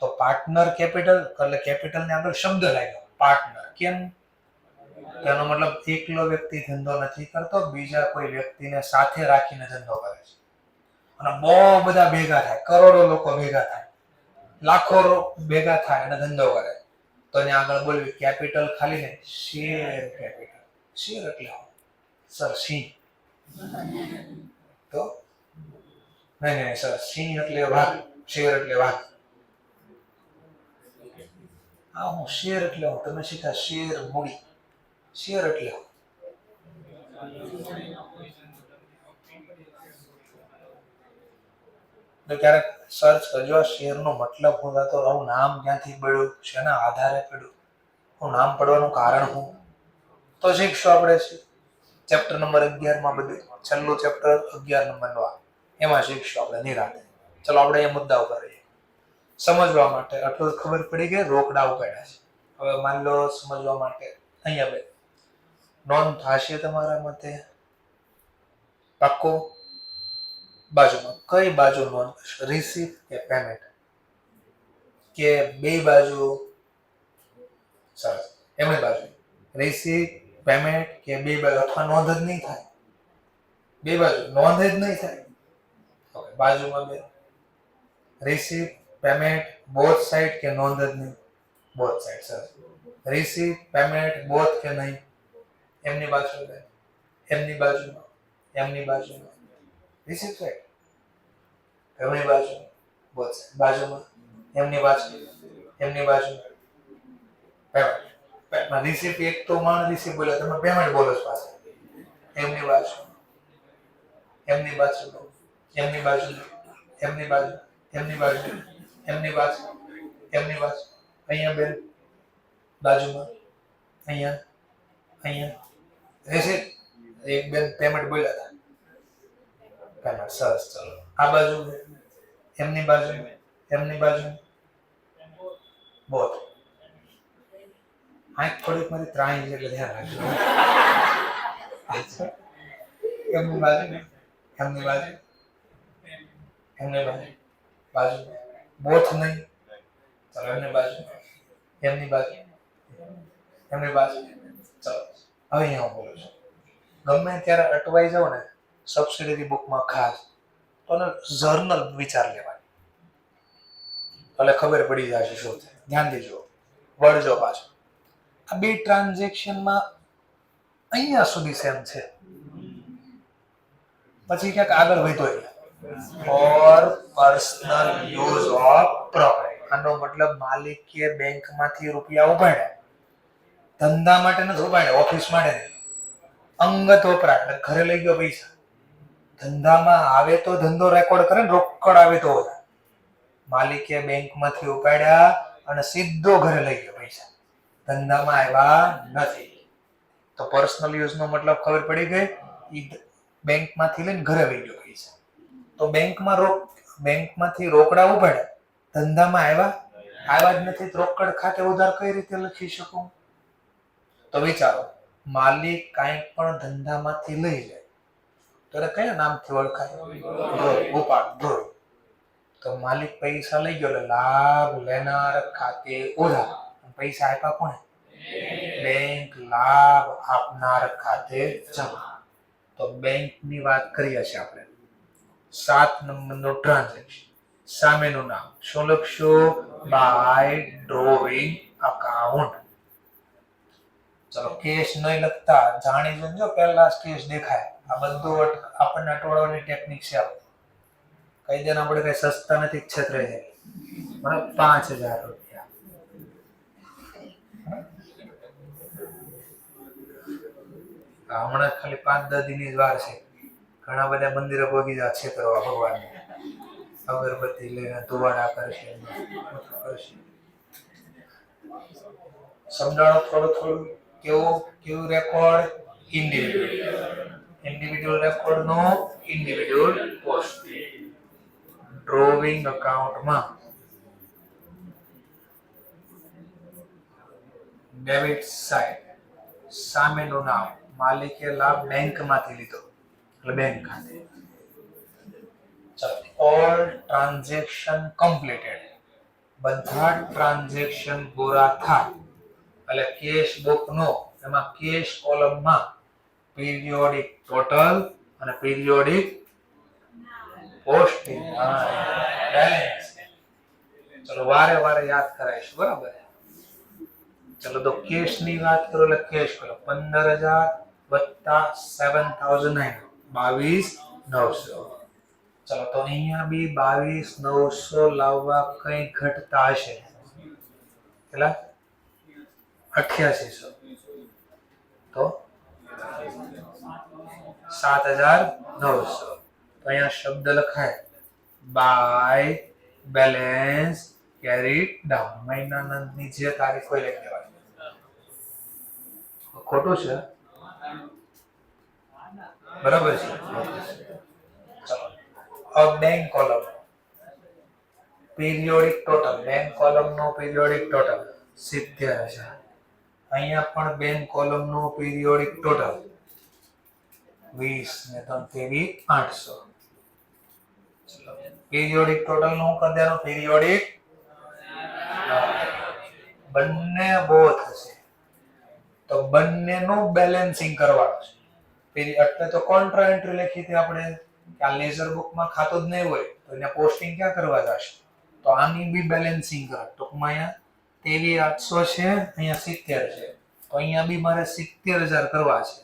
તો પાર્ટનર કેપિટલ એટલે કેપિટલ ને આગળ શબ્દ લાગ્યો પાર્ટનર. કેમ? તેનો મતલબ એકલો વ્યક્તિ ધંધો નથી કરતો, બીજા કોઈ વ્યક્તિને સાથે રાખીને ધંધો કરે છે. અને બહુ બધા ભેગા થાય, કરોડો લોકો ભેગા થાય, લાખો ભેગા થાય અને ધંધો કરે. તો એને આગળ બોલવી કેપિટલ ખાલી ને શેર કેપિટલ. શેર એટલે સર સિંહ. તો નહીં સર, સિંહ એટલે વાઘ, શેર એટલે વાઘ. હા હું શેર એટલે હું, તમે શીખા શેર મૂડી. શેર એટલે ક્યારેક સર્ચ કરજો શેરનો મતલબ શું થતો, આવું નામ ક્યાંથી પડ્યું, શેના આધારે પડ્યું, હું નામ પડવાનું કારણ શું, તો શીખશું આપણે. ચેપ્ટર નંબર 11 માં બધું, છેલ્લું ચેપ્ટર 11 નંબરનું એમાં શીખશું આપણે નિરાંતે. ચલો આપણે એ મુદ્દા ઉપર રહીએ. સમજવા માટે આટલું ખબર પડી કે રોકડા ઉપાડ્યા છે. હવે માની લો સમજવા માટે અહીંયા બે નોંધ થશે તમારા મતે? પાક્કો? બાજુમાં કઈ બાજુ નોંધ થશે? રિસીપ્ટ કે પેમેન્ટ? કે બે બાજુ? સરસ, એમની બાજુ રિસીપ્ટ પેમેન્ટ કે બે બાજુ? અથવા નોંધ જ નહીં થાય? બે બાજુ નોંધ જ નહીં થાય. ઓકે, બાજુમાં બે રિસીપ્ટ પેમેન્ટ બોથ સાઈડ કે નોંધ જ નહીં? Both side. સરસ. રિસીપ્ટ પેમેન્ટ બોથ કે નહીં? એમની બાજુ બે, એમની બાજુમાં, એમની બાજુમાં રિસીપ્ટ સાઈડ, એમની બાજુ બોથ સાઈડ, બાજુમાં એમની બાજુ, એમની બાજુ પેમેન્ટ. રિસીપ્ટ એક તો માણ રિસીપ્ટ બોલે, તમે પેમેન્ટ બોલો છો પાછા. એમની બાજુ, એમની બાજુ, એમની બાજુ, એમની બાજુ, એમની બાજુ, એમની બાજુ, એમની બાજુ, અહીંયા બેન બાજુમાં, અહીંયા, અહીંયા રિસીપ્ટ. એક બેન પેમેન્ટ બોલ્યા હતા, પેમેન્ટ. સરસ. ચલો આ બાજુ એમની બાજુ, એમની બાજુ બોથ. આંખ થોડીક મારી ત્રાણી છે એટલે ધ્યાન રાખજો. એમની બાજુ, એમની બાજુ, એમની બાજુ, બાજુ બોથ નહીં. ચલો એમની બાજુ, એમની બાજુ, એમની બાજુ. ચલો હવે અહીંયા હું બોલું છું. ગમે ત્યારે અટવાઈ જાવ ને સબસિડરી બુકમાં ખાસ તો જર્નલ વિચાર લેવાની, એટલે ખબર પડી જશે શું છે. ધ્યાન દેજો, વળજો પાછો. આ બે ટ્રાન્ઝેક્શનમાં અહીંયા સુધી સેમ છે, પછી ક્યાંક આગળ વધ્યો for personal use of property. આનો મતલબ માલિકે બેંકમાંથી રૂપિયા ઉપાડ્યા, ધંધા માટે નથી ઉપાડ્યા, ઓફિસ માટે નહીં, અંગત વપરાશ એટલે ઘરે લઈ ગયો પૈસા. ધંધામાં આવે તો ધંધો રેકોર્ડ કરે ને, રોકડ આવે તો માલિકે બેંકમાંથી ઉપાડ્યા અને સીધો ઘરે લઈ ગયો પૈસા, ધંધામાં આવ્યા નથી. તો પર્સનલ યુઝ નો મતલબ ખબર પડી ગઈ. બેંકમાંથી લઈને ઘરે લઈ ગયો પૈસા, તો બેંકમાંથી રોકડા ઉપાડ્યા, ધંધામાં આવ્યા જ નથી. રોકડ ખાતે ઉધાર કઈ રીતે લખી શકું? તો વિચારો, માલિક કાંઈ પણ ધંધામાંથી લઈ જાય તો કયા નામથી ઓળખાય? ઉપાડ. તો માલિક પૈસા લઈ ગયો એટલે લાભ લેનાર ખાતે ઉધાર. પૈસા આપ્યા કોને? બેંક. લાભ આપનાર ખાતે જમા. તો બેંકની વાત કરીએ છીએ આપણે. 7 નંબરનું ટ્રાન્ઝેક્શન, સામેનું નામ શું લખશું? By drawing account. ચલો કેશ નહીં લખતા જાણી જોજો, પહેલા કેશ દેખાય. આ બધું આપણને અટવાડવાની ટેકનિક છે. કહી દેને આપણે કઈ સસ્તા નથી, છેતરાઈ જાય. મને 5000 રૂપિયા. હમણાં ખાલી 5-10 દિનની જ વાર છે. ઘણા બધા મંદિરો ભોગી જાય છેતરવા ભગવાનને. અગરબત્તી લઈને ધુવાડા કરશે. સમજાણો થોડું કેવું રેકોર્ડ? ઇન્ડિવિડ્યુઅલ રેકોર્ડ નો ઇન્ડિવિડ્યુઅલ પોસ્ટિંગ. ડ્રોવિંગ અકાઉન્ટમાં ડેબિટ સાઇડ સામેનું નામ, માલિકે લાભ બેંકમાંથી લીધો એટલે બેંક ખાતે. ઓલ ટ્રાન્ઝેક્શન કમ્પ્લીટેડ, બધા ટ્રાન્ઝેક્શન પૂરા થાય એટલે કેશ બુક નો એમાં કેશ કોલમમાં પીરિયોડિક ટોટલ અને પીરિયોડિક પોસ્ટિંગ બેલેન્સ. ચલો વારે યાદ કરાઈશું, બરાબર? ચલો તો કેશ ની વાત કરો એટલે કેશ કોલમ 15,000 વત્તા 7,900 22,900. ચલો તો અહીંયા બી 22,900 લાવવા કઈ ઘટતા હશે. કેટલા? 8800. તો 7,900. તો અહીંયા શબ્દ લખાય બાય બેલેન્સ કેરીડ ડાઉન. મહિનાના ની જે તારીખ હોય લખી દેવાની. ખોટું છે? બરાબર છે. ચલો bank column periodic total, bank column નો પીરિયોડિક ટોટલ 70,000. અહીંયા પણ બેંક કોલમ નો પીરિયોડિક ટોટલ 20 ને 3 800. ચલો પીરિયોડિક ટોટલ નું કરી દેવાનું. પીરિયોડિક બંને બોથ હશે તો બંનેનું બેલેન્સિંગ કરવાનું છે. એટલે તો કોન્ટ્રા એન્ટ્રી લખી હતી આપણે કે આ લેઝર બુકમાં ખાતું જ નહીં હોય તો એને પોસ્ટિંગ ક્યાં કરવા જશે? તો આની બી બેલેન્સિંગ કર. ટૂંકમાં અહીંયા 23,800 છે, અહીંયા 70 છે, તો અહીંયા બી મારે 70,000 કરવા છે.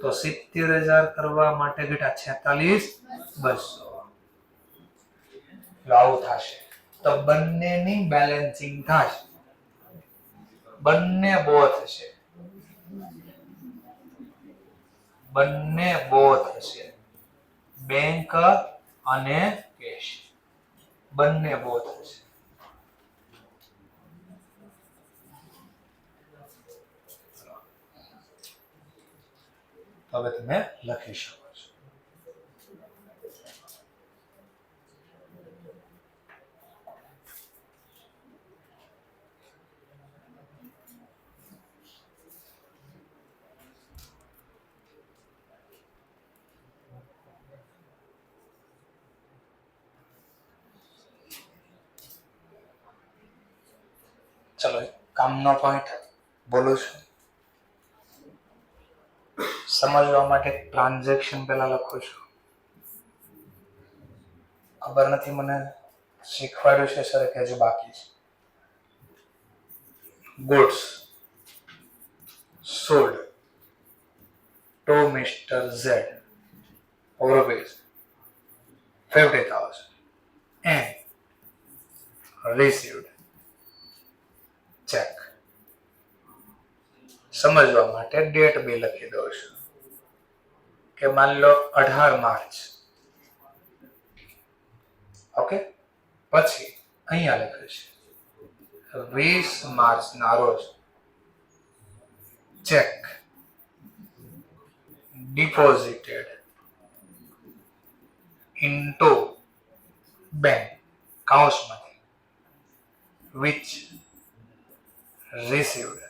તો 70,000 કરવા માટે બેટા 46,200 આવું થશે. તો બંનેની બેલેન્સિંગ થશે, બંને બોથ હશે, બંને બોથ હશે. બેંક અને કેશ બંને બોથ હશે. હવે તમે લખી શકો છો. ચલો કામનો પોઈન્ટ બોલું છું. સમજવા માટે ટ્રાન્ઝેક્શન પહેલા લખું છું. ખબર નથી મને શીખવાડ્યું છે સર કે હજુ બાકી છે. Goods sold to Mr. Z for rupees 50,000 and received check. સમજવા માટે ડેટ બી લખી દઉં છું કે માની લો 18 માર્ચ. ઓકે, પછી અહીંયા લખ્યું છે 20 માર્ચના રોજ check deposited into bank કાઉન્સમાંથી which received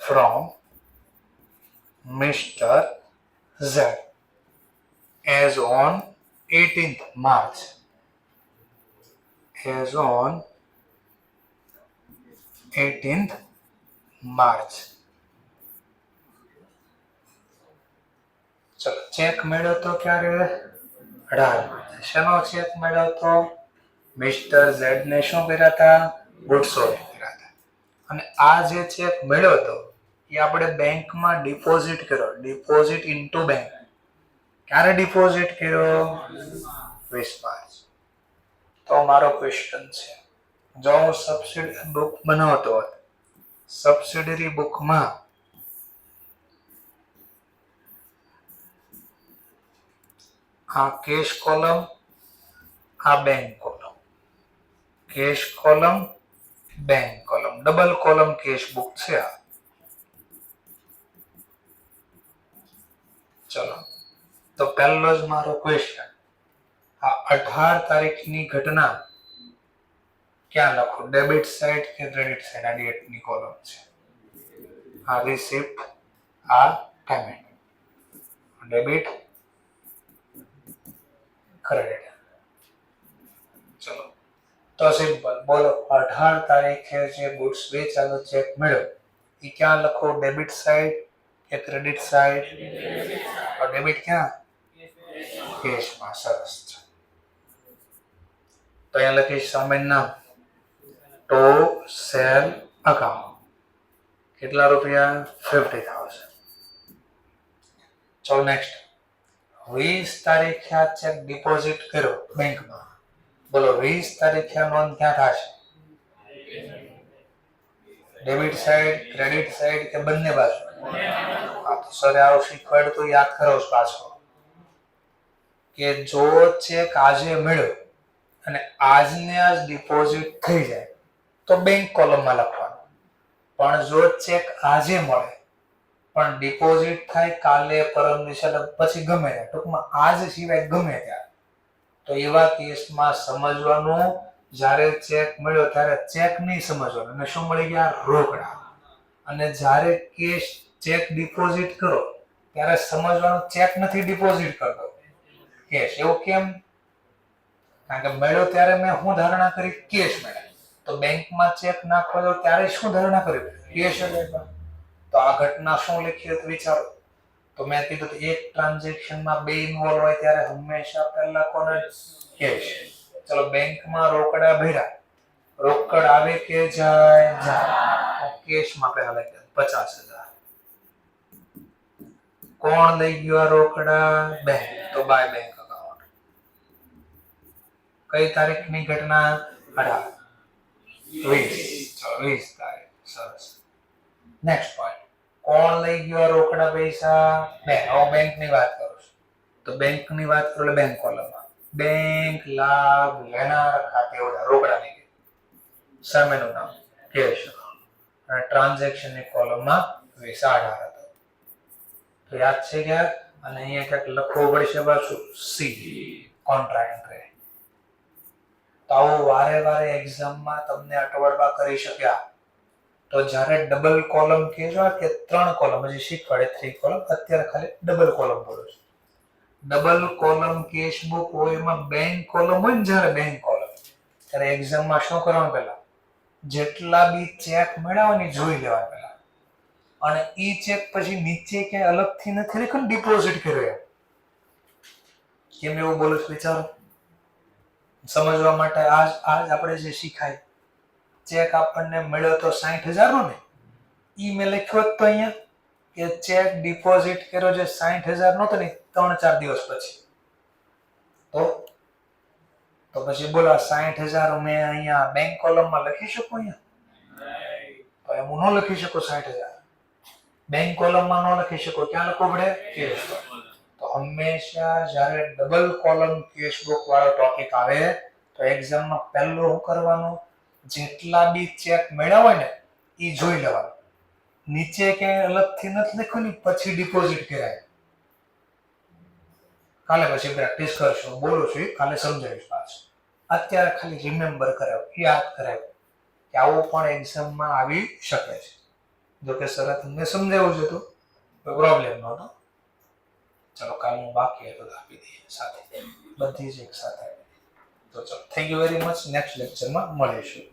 from Mr. Z as on 18th March. As on 18th March. ચલો ચેક મેળવ્યો તો ક્યારે? 18 માર્ચ. શેનો ચેક મેળવ્યો તો? મિસ્ટર ઝેડ ને શું કર્યા હતા? ગુડ્સ સોલ્ડ કર્યા હતા. અને આ જે ચેક મેળવ્યો હતો એ આપણે બેંકમાં ડિપોઝિટ કર્યો. Deposit into bank. ક્યારે ડિપોઝિટ કર્યો? 20 માર્ચ. તો મારો ક્વેશ્ચન છે, જો હું સબસિડી બુક બનાવતો હોત, સબસિડરી બુકમાં આ કેશ કોલમ, આ bank column, cash column, bank column double column cash book છે આ. ચલો તો પહેલો જ મારો ક્વેશ્ચન, આ 18 તારીખની ઘટના ક્યાં લખો? ડેબિટ સાઇડ કે ક્રેડિટ સાઇડ? આ ડેટની કોલમ છે, આ રિસિપ્ટ, આ પેમેન્ટ, ડેબિટ ક્રેડિટ. ચલો તો સિમ્પલ બોલો, 18 તારીખે જે ગુડ્સ વેચાનો ચેક મળ્યો એ ક્યાં લખો? ડેબિટ સાઇડ કે ક્રેડિટ સાઇડ? ડેબિટ ક્યાં? કેશમાં. સરસ છે. તો અહીંયા લખીશ સામેનું નામ, ટો સેલ અકાઉન્ટ. કેટલા રૂપિયા? 50,000. ચલો નેક્સ્ટ, 20 તારીખે આ ચેક ડિપોઝિટ કર્યો બેંકમાં. બોલો 20 તારીખે નોંધ ક્યાં થશે? ડેબિટ સાઇડ, ક્રેડિટ સાઇડ કે બંને બાજુ? હા તો સર આવું શીખવાડ તો યાદ કરો પાછો કે જો ચેક આજે મળ્યો અને આજને આજ ડિપોઝિટ થઈ જાય તો બેંક કોલમમાં લખવાનું. પણ જો ચેક આજે મળે પણ ડિપોઝિટ થાય કાલે, પરમ દિવસે, પછી ગમે ત્યાં, ટૂંકમાં આજ સિવાય ગમે ત્યાં, તો એવા કેસમાં સમજવાનું જ્યારે ચેક મળ્યો ત્યારે ચેક નહીં સમજવાનું, અને શું મળી ગયા? રોકડા. અને જ્યારે કેશ ચેક ડિપોઝિટ કરો ત્યારે સમજવાનું ચેક નથી ડિપોઝિટ કરતો, કેશ. એવું કેમ? કારણ કે મળ્યો ત્યારે મેં શું ધારણા કરી? કેશ મળ્યા. તો બેંકમાં ચેક નાખવા દો ત્યારે શું ધારણા કરી? કેશ. તો આ ઘટના શું લખી હતી વિચારો. તો મેં કીધું કે એક ટ્રાન્ઝેક્શનમાં બે ઇન્વોલ્વ હોય ત્યારે હંમેશા પહેલા કોને? કેશ. ચલો બેંકમાં રોકડા ભર્યા, રોકડ આવે કે જાય? જાય. કેશમાં પહેલા લઈ ગયા 50,000. કોણ લઈ ગયો રોકડા? બેંક. તો બાય બેંક અકાઉન્ટ. કઈ તારીખની ઘટના? 18. 20. ચલો 20 તારીખ. સરસ. નેક્સ્ટ પોઈન્ટ, કોણ લઈ ગયો રોકડા પૈસા? બેંક. હું બેંકની વાત કરું છું તો બેંકની વાત કરું એટલે બેંક કોલમમાં બેંક લાભ લેનાર ખાતે રોકડા લઈ ગયો, સામેનું નામ કેશ, અને ટ્રાન્ઝેક્શનની કોલમમાં 20/18 હતો. તો યાદ છે કે? અને અહીંયા ક્યાંક લખવું પડશે પાછું સી, કોન્ટ્રાક્ટ. તો આવું વારે વારે એક્ઝામમાં તમને અટવડવા કરી શક્યા. તો જ્યારે ડબલ કોલમ કહેજો કે 3 કોલમ, હજી શીખવાડે 3 કોલમ, અત્યારે ખાલી ડબલ કોલમ બોલું છું. ડબલ કોલમ કેશ બુક હોય એમાં બેંક કોલમ હોય ને, જ્યારે બેંક કોલમ, ત્યારે એક્ઝામમાં શું કરવાનું? પહેલા જેટલા બી ચેક મળ્યા હોય ને જોઈ લેવા પહેલા. અને ઈ ચેક પછી નીચે ક્યાંય અલગથી નથી લખ્યું ડિપોઝિટ કર્યો. કેમ એવું બોલું છું વિચારો. સમજવા માટે આજ આપણે જે શીખાય, ચેક આપણને મળ્યો તો 60,000 નો ને, ઈ મેં લખ્યો તો અહીંયા કે ચેક ડિપોઝિટ કર્યો જે 60,000 નો તો ને 3-4 દિવસ પછી, તો પછી બોલો 60,000 મેં અહીંયા બેંક કોલમમાં લખી શકું? અહીંયા તો એમ હું ન લખી શકું. 60,000 બેંક કોલમમાં ન લખી શકો. ક્યાં લખવું પડે? કેશ. તો હંમેશા જ્યારે ડબલ કોલમ કેશ બુક વાળો ટોપિક આવે તો એક્ઝામમાં પહેલું શું કરવાનું? જેટલા બી ચેક મળ્યા હોય ને એ જોઈ લેવાનું. નીચે ક્યાંય અલગથી નથી લખ્યું ને પછી ડિપોઝિટ કરાય. કાલે પછી પ્રેક્ટિસ કરશું, બોલું છું કાલે સમજાવીશ પાછું. અત્યારે ખાલી રિમેમ્બર કરાવ, યાદ કરાવ કે આવું પણ એક્ઝામમાં આવી શકે છે. જો કે સર તમને સમજાવ્યું છે તો કોઈ પ્રોબ્લેમ નહોતો. ચલો કાલનું બાકી હતું આપી દઈએ સાથે, બધી જ એક સાથે. તો ચલો, thank you very much. Next લેક્ચરમાં મળીશું.